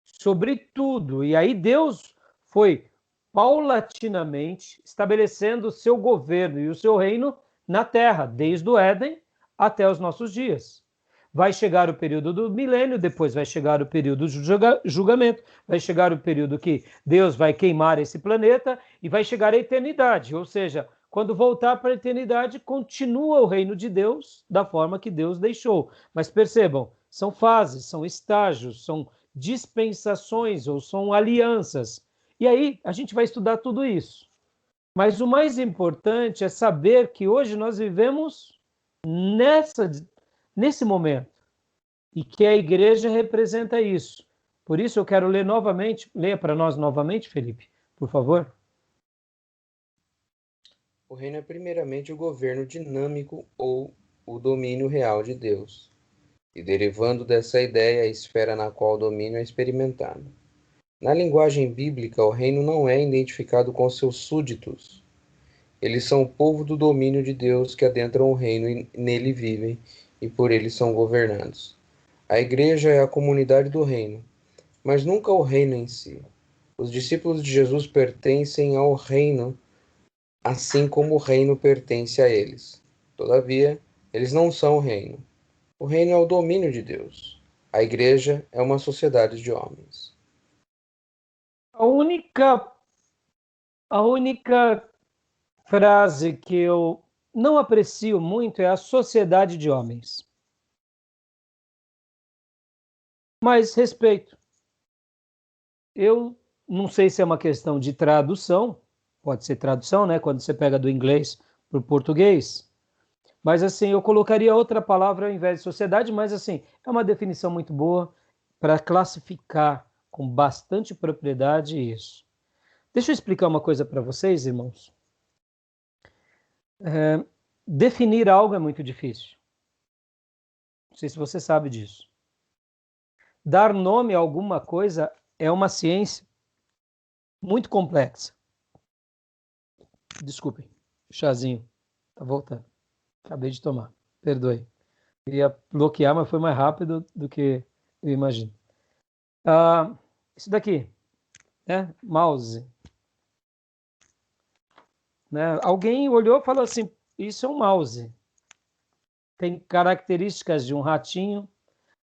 sobre tudo. E aí Deus foi paulatinamente estabelecendo o seu governo e o seu reino na terra, desde o Éden até os nossos dias. Vai chegar o período do milênio, depois vai chegar o período do julgamento, vai chegar o período que Deus vai queimar esse planeta e vai chegar a eternidade. Ou seja, quando voltar para a eternidade, continua o reino de Deus da forma que Deus deixou. Mas percebam, são fases, são estágios, são dispensações ou são alianças. E aí a gente vai estudar tudo isso. Mas o mais importante é saber que hoje nós vivemos nesse momento e que a igreja representa isso. Por isso eu quero ler novamente, leia para nós novamente, Felipe, por favor. O reino é primeiramente o governo dinâmico ou o domínio real de Deus, e derivando dessa ideia, a esfera na qual o domínio é experimentado. Na linguagem bíblica, o reino não é identificado com seus súditos. Eles são o povo do domínio de Deus que adentram o reino e nele vivem, e por ele são governados. A igreja é a comunidade do reino, mas nunca o reino em si. Os discípulos de Jesus pertencem ao reino, assim como o reino pertence a eles. Todavia, eles não são o reino. O reino é o domínio de Deus. A igreja é uma sociedade de homens. A única frase que eu não aprecio muito é a sociedade de homens. Mas respeito. eu não sei se é uma questão de tradução, pode ser tradução, né? Quando você pega do inglês para o português. Mas, assim, eu colocaria outra palavra ao invés de sociedade, mas, assim, é uma definição muito boa para classificar com bastante propriedade isso. Deixa eu explicar uma coisa para vocês, irmãos. Definir algo é muito difícil. Não sei se você sabe disso. Dar nome a alguma coisa é uma ciência muito complexa. Desculpem, chazinho. Tá voltando. Acabei de tomar. Perdoe. Ia bloquear, mas foi mais rápido do que eu imagino. Isso daqui, né? Mouse. Né? Alguém olhou e falou assim, isso é um mouse. Tem características de um ratinho.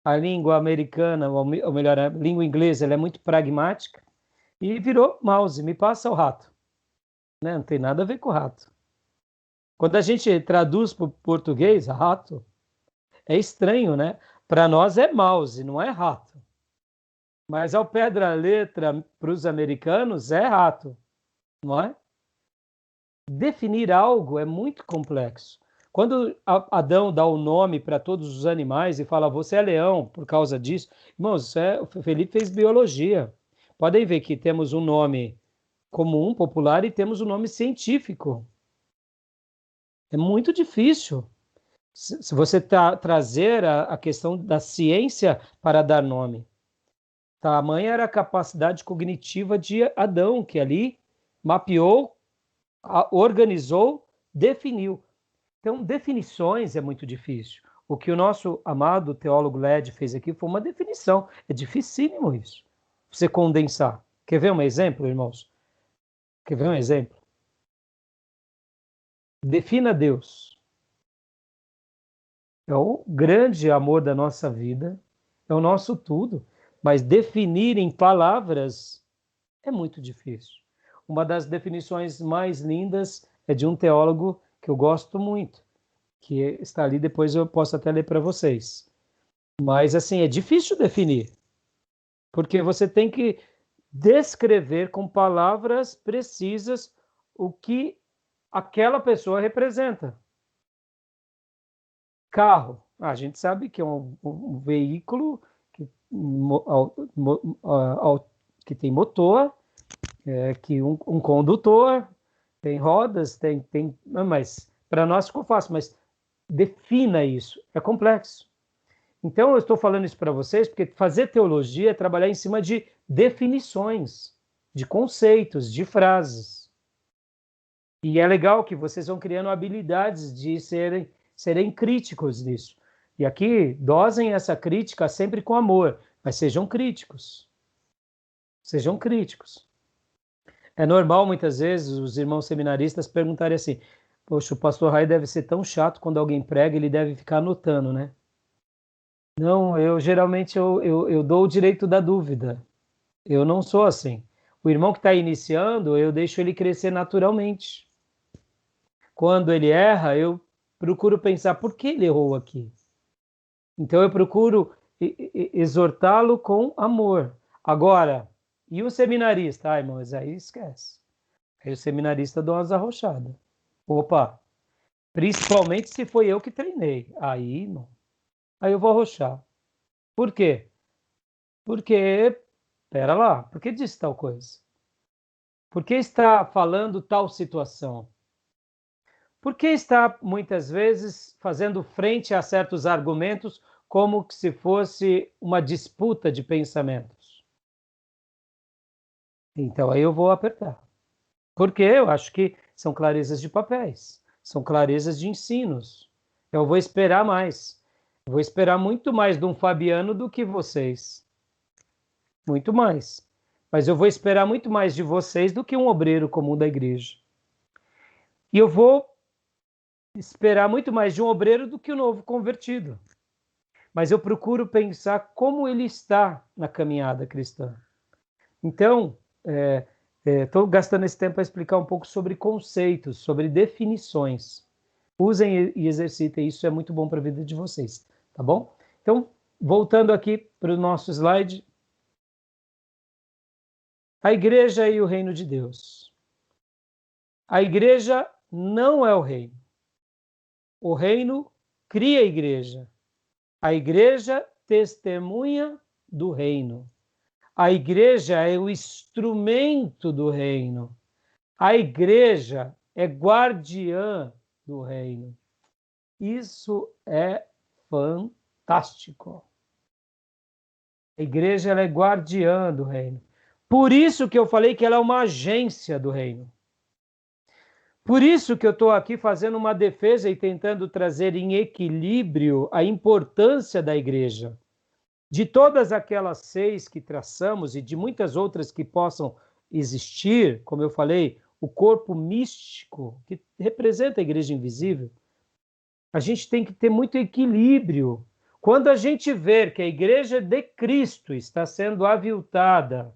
A língua americana, ou melhor, a língua inglesa, ela é muito pragmática. E virou mouse, me passa o rato. Né? Não tem nada a ver com o rato. Quando a gente traduz para o português, rato, é estranho, né? Para nós é mouse, não é rato. Mas ao pé da letra, para os americanos, é rato, não é? Definir algo é muito complexo. Quando Adão dá o nome para todos os animais e fala, você é leão por causa disso, irmãos, o Felipe fez biologia. Podem ver que temos um nome comum, popular, e temos um nome científico. É muito difícil. Se você trazer a questão da ciência para dar nome. Tamanha era a capacidade cognitiva de Adão, que ali mapeou, organizou, definiu. Então, definições é muito difícil. O que o nosso amado teólogo Led fez aqui foi uma definição. É dificílimo isso. Você condensar. Quer ver um exemplo, irmãos? Quer ver um exemplo? Defina Deus. É o grande amor da nossa vida, é o nosso tudo, mas definir em palavras é muito difícil. Uma das definições mais lindas é de um teólogo que eu gosto muito, que está ali, depois eu posso até ler para vocês. Mas, assim, é difícil definir, porque você tem que descrever com palavras precisas o que aquela pessoa representa. Carro. A gente sabe que é um veículo que tem motor, que um condutor, tem rodas, mas para nós ficou fácil, mas defina isso, é complexo. Então eu estou falando isso para vocês porque fazer teologia é trabalhar em cima de definições, de conceitos, de frases. E é legal que vocês vão criando habilidades de serem críticos nisso. E aqui, dosem essa crítica sempre com amor, mas sejam críticos. Sejam críticos. É normal, muitas vezes, os irmãos seminaristas perguntarem assim, poxa, o pastor Rai deve ser tão chato quando alguém prega, ele deve ficar anotando, né? Não, geralmente eu dou o direito da dúvida. Eu não sou assim. O irmão que está iniciando, eu deixo ele crescer naturalmente. Quando ele erra, eu procuro pensar, por que ele errou aqui? Então eu procuro exortá-lo com amor. Agora, e o seminarista? Ai, irmãos, aí esquece. Aí o seminarista dá umas arrochadas. Opa, principalmente se foi eu que treinei. Aí, não. Aí eu vou arrochar. Por quê? Porque, pera lá, por que disse tal coisa? Por que está falando tal situação? Por que está, muitas vezes, fazendo frente a certos argumentos como se fosse uma disputa de pensamentos? Então, aí eu vou apertar. Porque eu acho que são clarezas de papéis, são clarezas de ensinos. Eu vou esperar mais. Eu vou esperar muito mais de um Fabiano do que vocês. Muito mais. Mas eu vou esperar muito mais de vocês do que um obreiro comum da igreja. E eu vou esperar muito mais de um obreiro do que um novo convertido. Mas eu procuro pensar como ele está na caminhada cristã. Então, estou gastando esse tempo para explicar um pouco sobre conceitos, sobre definições. Usem e exercitem, isso é muito bom para a vida de vocês, tá bom? Então, voltando aqui para o nosso slide. A igreja e o reino de Deus. A igreja não é o reino. O reino cria a igreja. A igreja testemunha do reino. A igreja é o instrumento do reino. A igreja é guardiã do reino. Isso é fantástico. A igreja ela é guardiã do reino. Por isso que eu falei que ela é uma agência do reino. Por isso que eu estou aqui fazendo uma defesa e tentando trazer em equilíbrio a importância da igreja. De todas aquelas 6 que traçamos e de muitas outras que possam existir, como eu falei, o corpo místico, que representa a igreja invisível, a gente tem que ter muito equilíbrio. Quando a gente ver que a igreja de Cristo está sendo aviltada,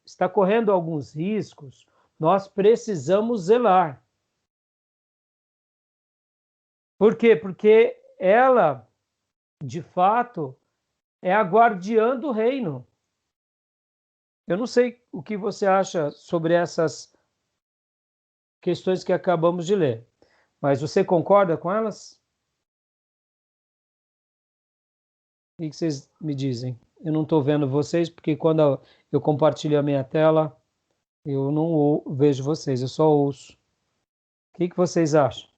está correndo alguns riscos, nós precisamos zelar. Por quê? Porque ela, de fato, é a guardiã do reino. Eu não sei o que você acha sobre essas questões que acabamos de ler, mas você concorda com elas? O que vocês me dizem? Eu não estou vendo vocês, porque quando eu compartilho a minha tela, eu não vejo vocês, eu só ouço. O que vocês acham?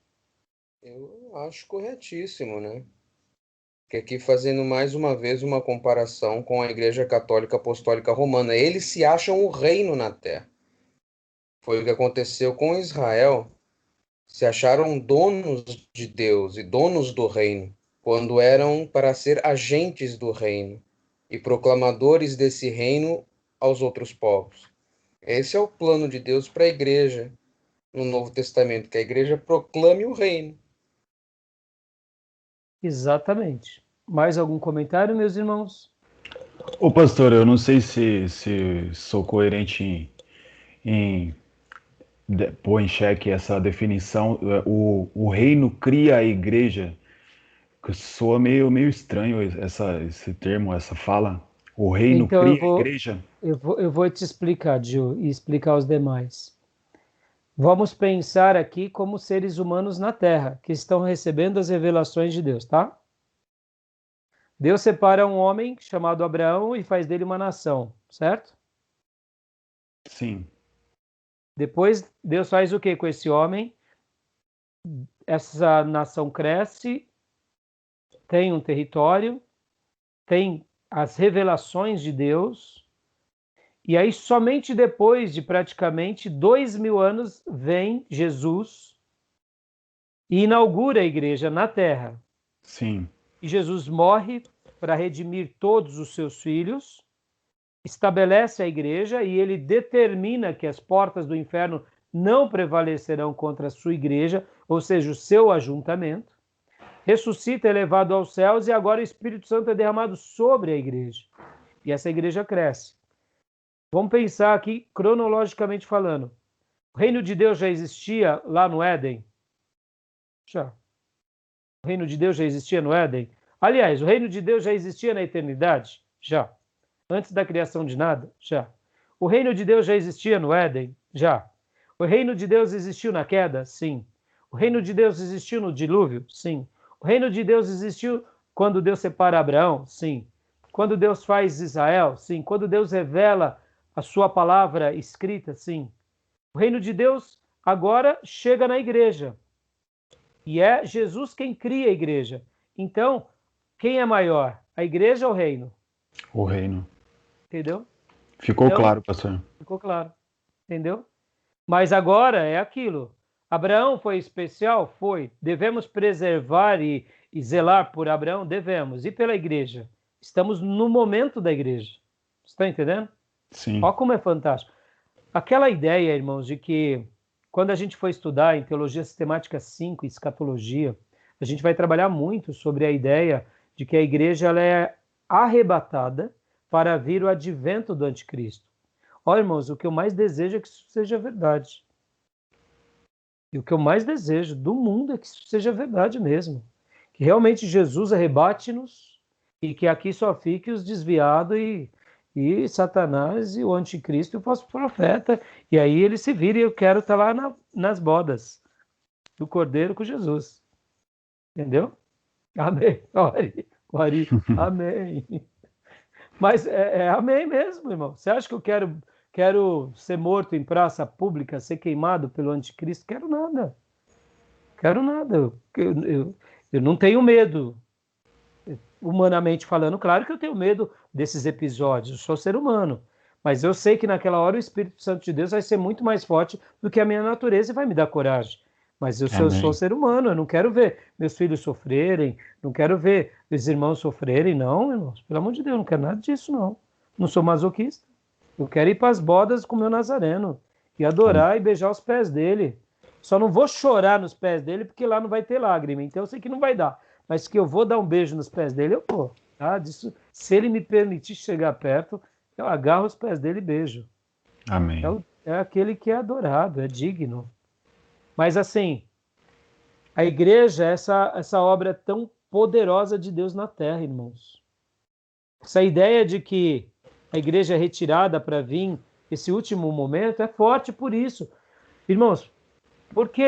Eu acho corretíssimo, né? Que aqui fazendo mais uma vez uma comparação com a Igreja Católica Apostólica Romana. Eles se acham o reino na terra. Foi o que aconteceu com Israel. Se acharam donos de Deus e donos do reino, quando eram para ser agentes do reino e proclamadores desse reino aos outros povos. Esse é o plano de Deus para a igreja no Novo Testamento, que a igreja proclame o reino. Exatamente. Mais algum comentário, meus irmãos? Ô pastor, eu não sei se sou coerente em pôr em xeque essa definição. O reino cria a igreja. Soa meio estranho esse termo, essa fala. O reino Então cria a igreja. Eu vou te explicar, Gil, e explicar aos demais. Vamos pensar aqui como seres humanos na Terra, que estão recebendo as revelações de Deus, tá? Deus separa um homem chamado Abraão e faz dele uma nação, certo? Sim. Depois, Deus faz o que com esse homem? Essa nação cresce, tem um território, tem as revelações de Deus, e aí somente depois de praticamente 2000 anos vem Jesus e inaugura a igreja na terra. Sim. E Jesus morre para redimir todos os seus filhos, estabelece a igreja e ele determina que as portas do inferno não prevalecerão contra a sua igreja, ou seja, o seu ajuntamento. Ressuscita, é levado aos céus e agora o Espírito Santo é derramado sobre a igreja. E essa igreja cresce. Vamos pensar aqui, cronologicamente falando. O reino de Deus já existia lá no Éden? Já. O reino de Deus já existia no Éden? Aliás, o reino de Deus já existia na eternidade? Já. Antes da criação de nada? Já. O reino de Deus já existia no Éden? Já. O reino de Deus existiu na queda? Sim. O reino de Deus existiu no dilúvio? Sim. O reino de Deus existiu quando Deus separa Abraão? Sim. Quando Deus faz Israel? Sim. Quando Deus revela a sua palavra escrita? Sim. O reino de Deus agora chega na igreja. E é Jesus quem cria a igreja. Então, quem é maior? A igreja ou o reino? O reino. Entendeu? Ficou Então, claro, pastor. Ficou claro. Entendeu? Mas agora é aquilo. Abraão foi especial? Foi. Devemos preservar e zelar por Abraão? Devemos. E pela igreja? Estamos no momento da igreja. Está entendendo? Sim. Olha como é fantástico. Aquela ideia, irmãos, de que quando a gente for estudar em Teologia Sistemática 5, Escatologia, a gente vai trabalhar muito sobre a ideia de que a igreja ela é arrebatada para vir o advento do anticristo. Olha, irmãos, o que eu mais desejo é que isso seja verdade. E o que eu mais desejo do mundo é que isso seja verdade mesmo. Que realmente Jesus arrebate-nos e que aqui só fique os desviados e Satanás e o anticristo e o falso profeta. E aí ele se vira e eu quero estar lá nas bodas do Cordeiro com Jesus. Entendeu? Amém. Ori, amém. Mas é amém mesmo, irmão. Você acha que eu quero ser morto em praça pública, ser queimado pelo anticristo? Quero nada. Quero nada. Eu não tenho medo. Humanamente falando, claro que eu tenho medo desses episódios. Eu sou ser humano. Mas eu sei que naquela hora o Espírito Santo de Deus vai ser muito mais forte do que a minha natureza e vai me dar coragem. Mas eu sou ser humano, eu não quero ver meus filhos sofrerem, não quero ver os irmãos sofrerem, não, irmãos. Pelo amor de Deus, não quero nada disso, não. Não sou masoquista. Eu quero ir para as bodas com o meu Nazareno e adorar e beijar os pés dele. Só não vou chorar nos pés dele porque lá não vai ter lágrima, então eu sei que não vai dar. Mas que eu vou dar um beijo nos pés dele, eu vou. Tá? Disso, se ele me permitir chegar perto, eu agarro os pés dele e beijo. Amém. É aquele que é adorado, é digno. Mas assim, a igreja é essa obra tão poderosa de Deus na terra, irmãos. Essa ideia de que a igreja é retirada para vir esse último momento é forte por isso. Irmãos, por que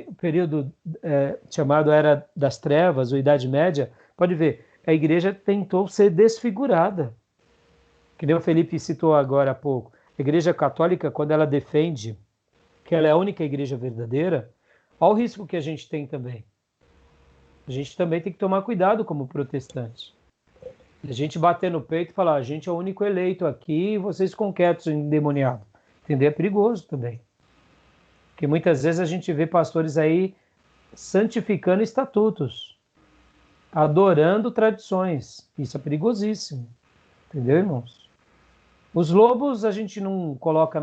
o período chamado Era das Trevas, ou Idade Média, pode ver, a igreja tentou ser desfigurada. Que nem o Felipe citou agora há pouco. A igreja católica, quando ela defende que ela é a única igreja verdadeira, olha o risco que a gente tem também. A gente também tem que tomar cuidado como protestante. A gente bater no peito e falar, a gente é o único eleito aqui e vocês ficam quietos, endemoniados. Entender? É perigoso também. Porque muitas vezes a gente vê pastores aí santificando estatutos, adorando tradições. Isso é perigosíssimo. Entendeu, irmãos? Os lobos a gente não coloca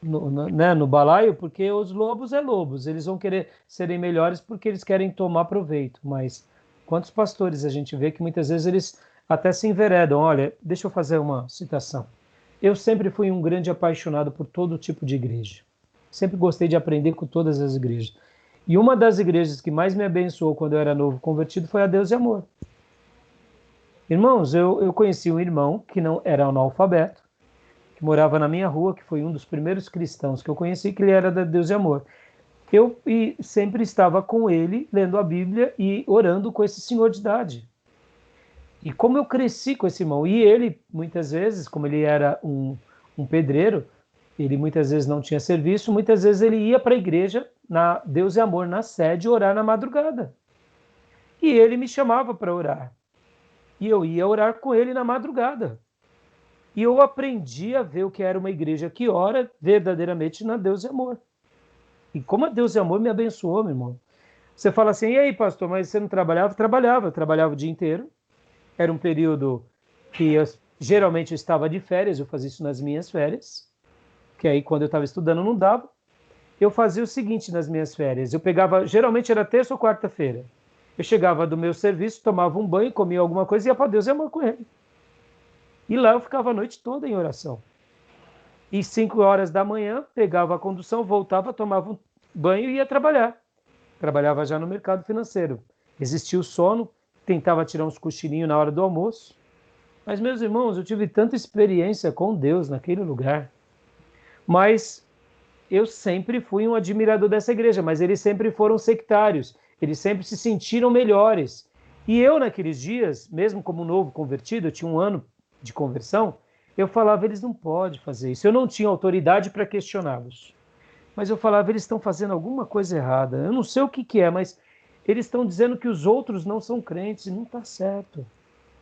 no balaio, porque os lobos é lobos. Eles vão querer serem melhores porque eles querem tomar proveito. Mas quantos pastores a gente vê que muitas vezes eles até se enveredam? Olha, deixa eu fazer uma citação. Eu sempre fui um grande apaixonado por todo tipo de igreja. Sempre gostei de aprender com todas as igrejas. E uma das igrejas que mais me abençoou quando eu era novo convertido foi a Deus e Amor. Irmãos, eu conheci um irmão que não era analfabeto, que morava na minha rua, que foi um dos primeiros cristãos que eu conheci, que ele era da Deus e Amor. Eu sempre estava com ele, lendo a Bíblia e orando com esse senhor de idade. E como eu cresci com esse irmão, e ele, muitas vezes, como ele era um pedreiro, ele muitas vezes não tinha serviço, muitas vezes ele ia para a igreja, na Deus e Amor, na sede, orar na madrugada. E ele me chamava para orar. E eu ia orar com ele na madrugada. E eu aprendi a ver o que era uma igreja que ora verdadeiramente na Deus e Amor. E como a Deus e Amor me abençoou, meu irmão. Você fala assim, e aí, pastor, mas você não trabalhava? Eu trabalhava o dia inteiro. Era um período que eu geralmente estava de férias, eu fazia isso nas minhas férias, que aí quando eu estava estudando não dava. Eu fazia o seguinte nas minhas férias, eu pegava, geralmente era terça ou quarta-feira, eu chegava do meu serviço, tomava um banho, comia alguma coisa e ia para Deus e Amor com ele. E lá eu ficava a noite toda em oração. E 5 horas da manhã, pegava a condução, voltava, tomava um banho e ia trabalhar. Trabalhava já no mercado financeiro. Existia o sono, tentava tirar uns cochilinhos na hora do almoço. Mas, meus irmãos, eu tive tanta experiência com Deus naquele lugar. Mas eu sempre fui um admirador dessa igreja, mas eles sempre foram sectários. Eles sempre se sentiram melhores. E eu, naqueles dias, mesmo como novo convertido, eu tinha 1 ano de conversão, eu falava, eles não podem fazer isso. Eu não tinha autoridade para questioná-los. Mas eu falava, eles estão fazendo alguma coisa errada. Eu não sei o que é, mas eles estão dizendo que os outros não são crentes, e não está certo.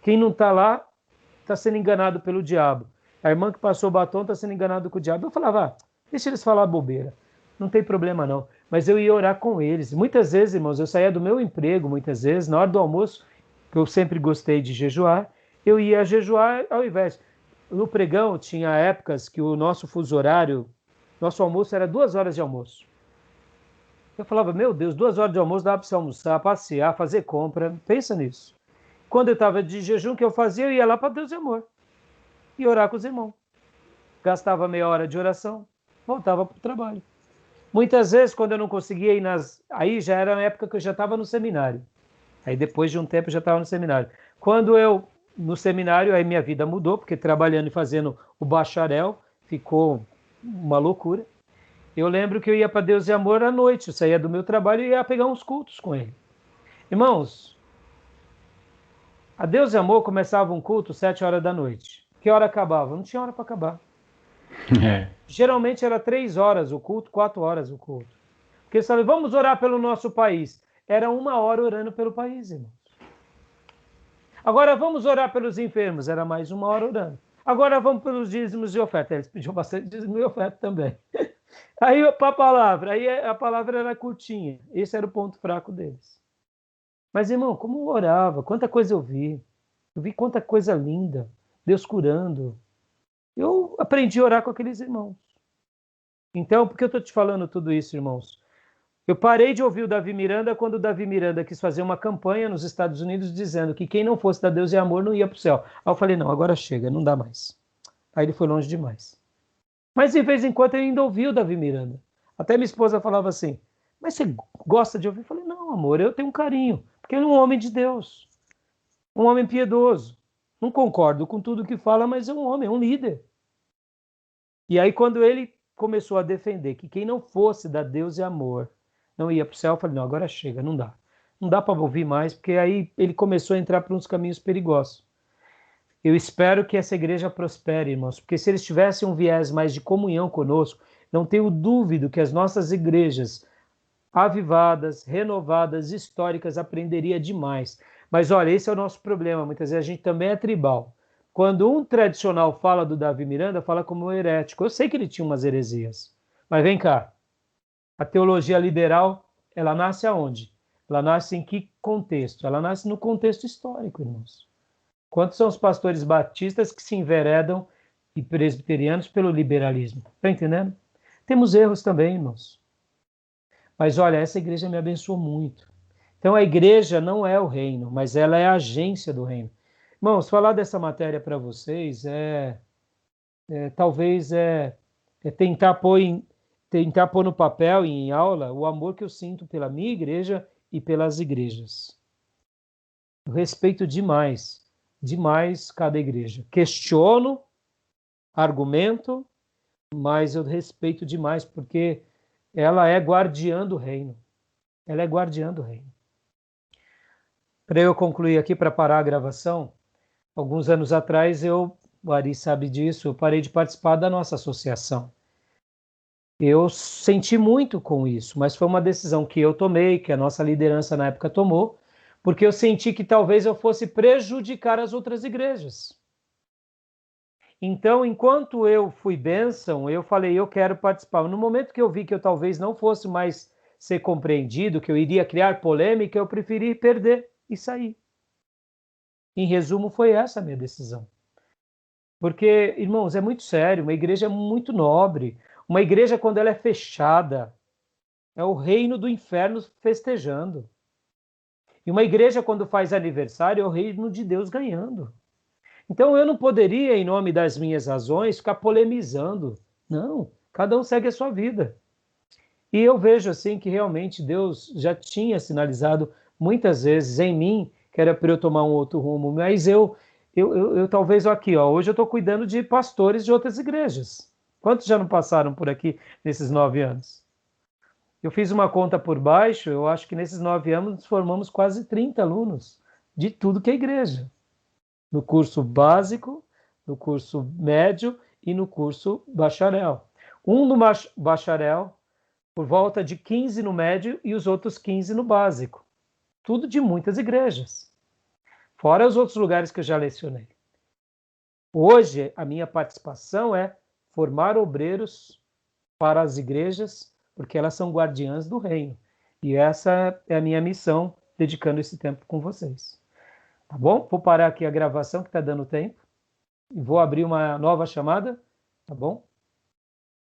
Quem não está lá está sendo enganado pelo diabo. A irmã que passou o batom está sendo enganado com o diabo. Eu falava, deixa eles falar bobeira, não tem problema não. Mas eu ia orar com eles. Muitas vezes, irmãos, eu saía do meu emprego, muitas vezes, na hora do almoço, que eu sempre gostei de jejuar, eu ia jejuar ao invés. No pregão, tinha épocas que o nosso fuso horário, nosso almoço era 2 horas de almoço. Eu falava, meu Deus, 2 horas de almoço dá para você almoçar, passear, fazer compra. Pensa nisso. Quando eu estava de jejum, o que eu fazia? Eu ia lá para Deus e Amor. E orar com os irmãos. Gastava meia hora de oração, voltava para o trabalho. Muitas vezes, quando eu não conseguia ir aí já era na época que eu já estava no seminário. Aí depois de um tempo eu já estava no seminário. Quando eu no seminário, aí minha vida mudou, porque trabalhando e fazendo o bacharel, ficou uma loucura. Eu lembro que eu ia para Deus e Amor à noite, eu saía do meu trabalho e ia pegar uns cultos com ele. Irmãos, a Deus e Amor começava um culto 7 horas da noite. Que hora acabava? Não tinha hora para acabar. É. Geralmente era 3 horas o culto, 4 horas o culto. Porque eles falavam, vamos orar pelo nosso país. Era 1 hora orando pelo país, irmãos. Agora vamos orar pelos enfermos. Era mais 1 hora orando. Agora vamos pelos dízimos e oferta. Eles pediam bastante dízimo e oferta também. Aí para a palavra, aí a palavra era curtinha. Esse era o ponto fraco deles. Mas, irmão, como eu orava, quanta coisa eu vi. Eu vi quanta coisa linda. Deus curando. Eu aprendi a orar com aqueles irmãos. Então, por que eu estou te falando tudo isso, irmãos? Eu parei de ouvir o Davi Miranda quando o Davi Miranda quis fazer uma campanha nos Estados Unidos dizendo que quem não fosse da Deus e Amor não ia para o céu. Aí eu falei, não, agora chega, não dá mais. Aí ele foi longe demais. Mas de vez em quando eu ainda ouvi o Davi Miranda. Até minha esposa falava assim, mas você gosta de ouvir? Eu falei, não, amor, eu tenho um carinho, porque ele é um homem de Deus, um homem piedoso. Não concordo com tudo que fala, mas é um homem, é um líder. E aí quando ele começou a defender que quem não fosse da Deus e Amor não ia para o céu, eu falei, não, agora chega, não dá. Não dá para ouvir mais, porque aí ele começou a entrar por uns caminhos perigosos. Eu espero que essa igreja prospere, irmãos, porque se eles tivessem um viés mais de comunhão conosco, não tenho dúvida que as nossas igrejas avivadas, renovadas, históricas, aprenderia demais. Mas olha, esse é o nosso problema, muitas vezes a gente também é tribal. Quando um tradicional fala do Davi Miranda, fala como um herético. Eu sei que ele tinha umas heresias, mas vem cá, a teologia liberal, ela nasce aonde? Ela nasce em que contexto? Ela nasce no contexto histórico, irmãos. Quantos são os pastores batistas que se enveredam e presbiterianos pelo liberalismo? Está entendendo? Temos erros também, irmãos. Mas olha, essa igreja me abençoou muito. Então a igreja não é o reino, mas ela é a agência do reino. Irmãos, falar dessa matéria para vocês talvez tentar pôr no papel e em aula o amor que eu sinto pela minha igreja e pelas igrejas. Eu respeito demais cada igreja. Questiono, argumento, mas eu respeito demais porque ela é guardiã do reino. Ela é guardiã do reino. Para eu concluir aqui, para parar a gravação, alguns anos atrás, o Ari sabe disso, eu parei de participar da nossa associação. Eu senti muito com isso, mas foi uma decisão que eu tomei, que a nossa liderança na época tomou, porque eu senti que talvez eu fosse prejudicar as outras igrejas. Então, enquanto eu fui bênção, eu falei, eu quero participar. No momento que eu vi que eu talvez não fosse mais ser compreendido, que eu iria criar polêmica, eu preferi perder e sair. Em resumo, foi essa a minha decisão. Porque, irmãos, é muito sério, uma igreja é muito nobre. Uma igreja, quando ela é fechada, é o reino do inferno festejando. E uma igreja, quando faz aniversário, é o reino de Deus ganhando. Então, eu não poderia, em nome das minhas razões, ficar polemizando. Não, cada um segue a sua vida. E eu vejo assim que realmente Deus já tinha sinalizado muitas vezes em mim que era para eu tomar um outro rumo, mas eu talvez aqui, hoje eu estou cuidando de pastores de outras igrejas. Quantos já não passaram por aqui nesses 9 anos? Eu fiz uma conta por baixo, eu acho que nesses 9 anos formamos quase 30 alunos de tudo que é igreja. No curso básico, no curso médio e no curso bacharel. Um no bacharel, por volta de 15 no médio e os outros 15 no básico. Tudo de muitas igrejas. Fora os outros lugares que eu já lecionei. Hoje, a minha participação é formar obreiros para as igrejas, porque elas são guardiãs do reino. E essa é a minha missão, dedicando esse tempo com vocês. Tá bom? Vou parar aqui a gravação, que está dando tempo. E vou abrir uma nova chamada, tá bom?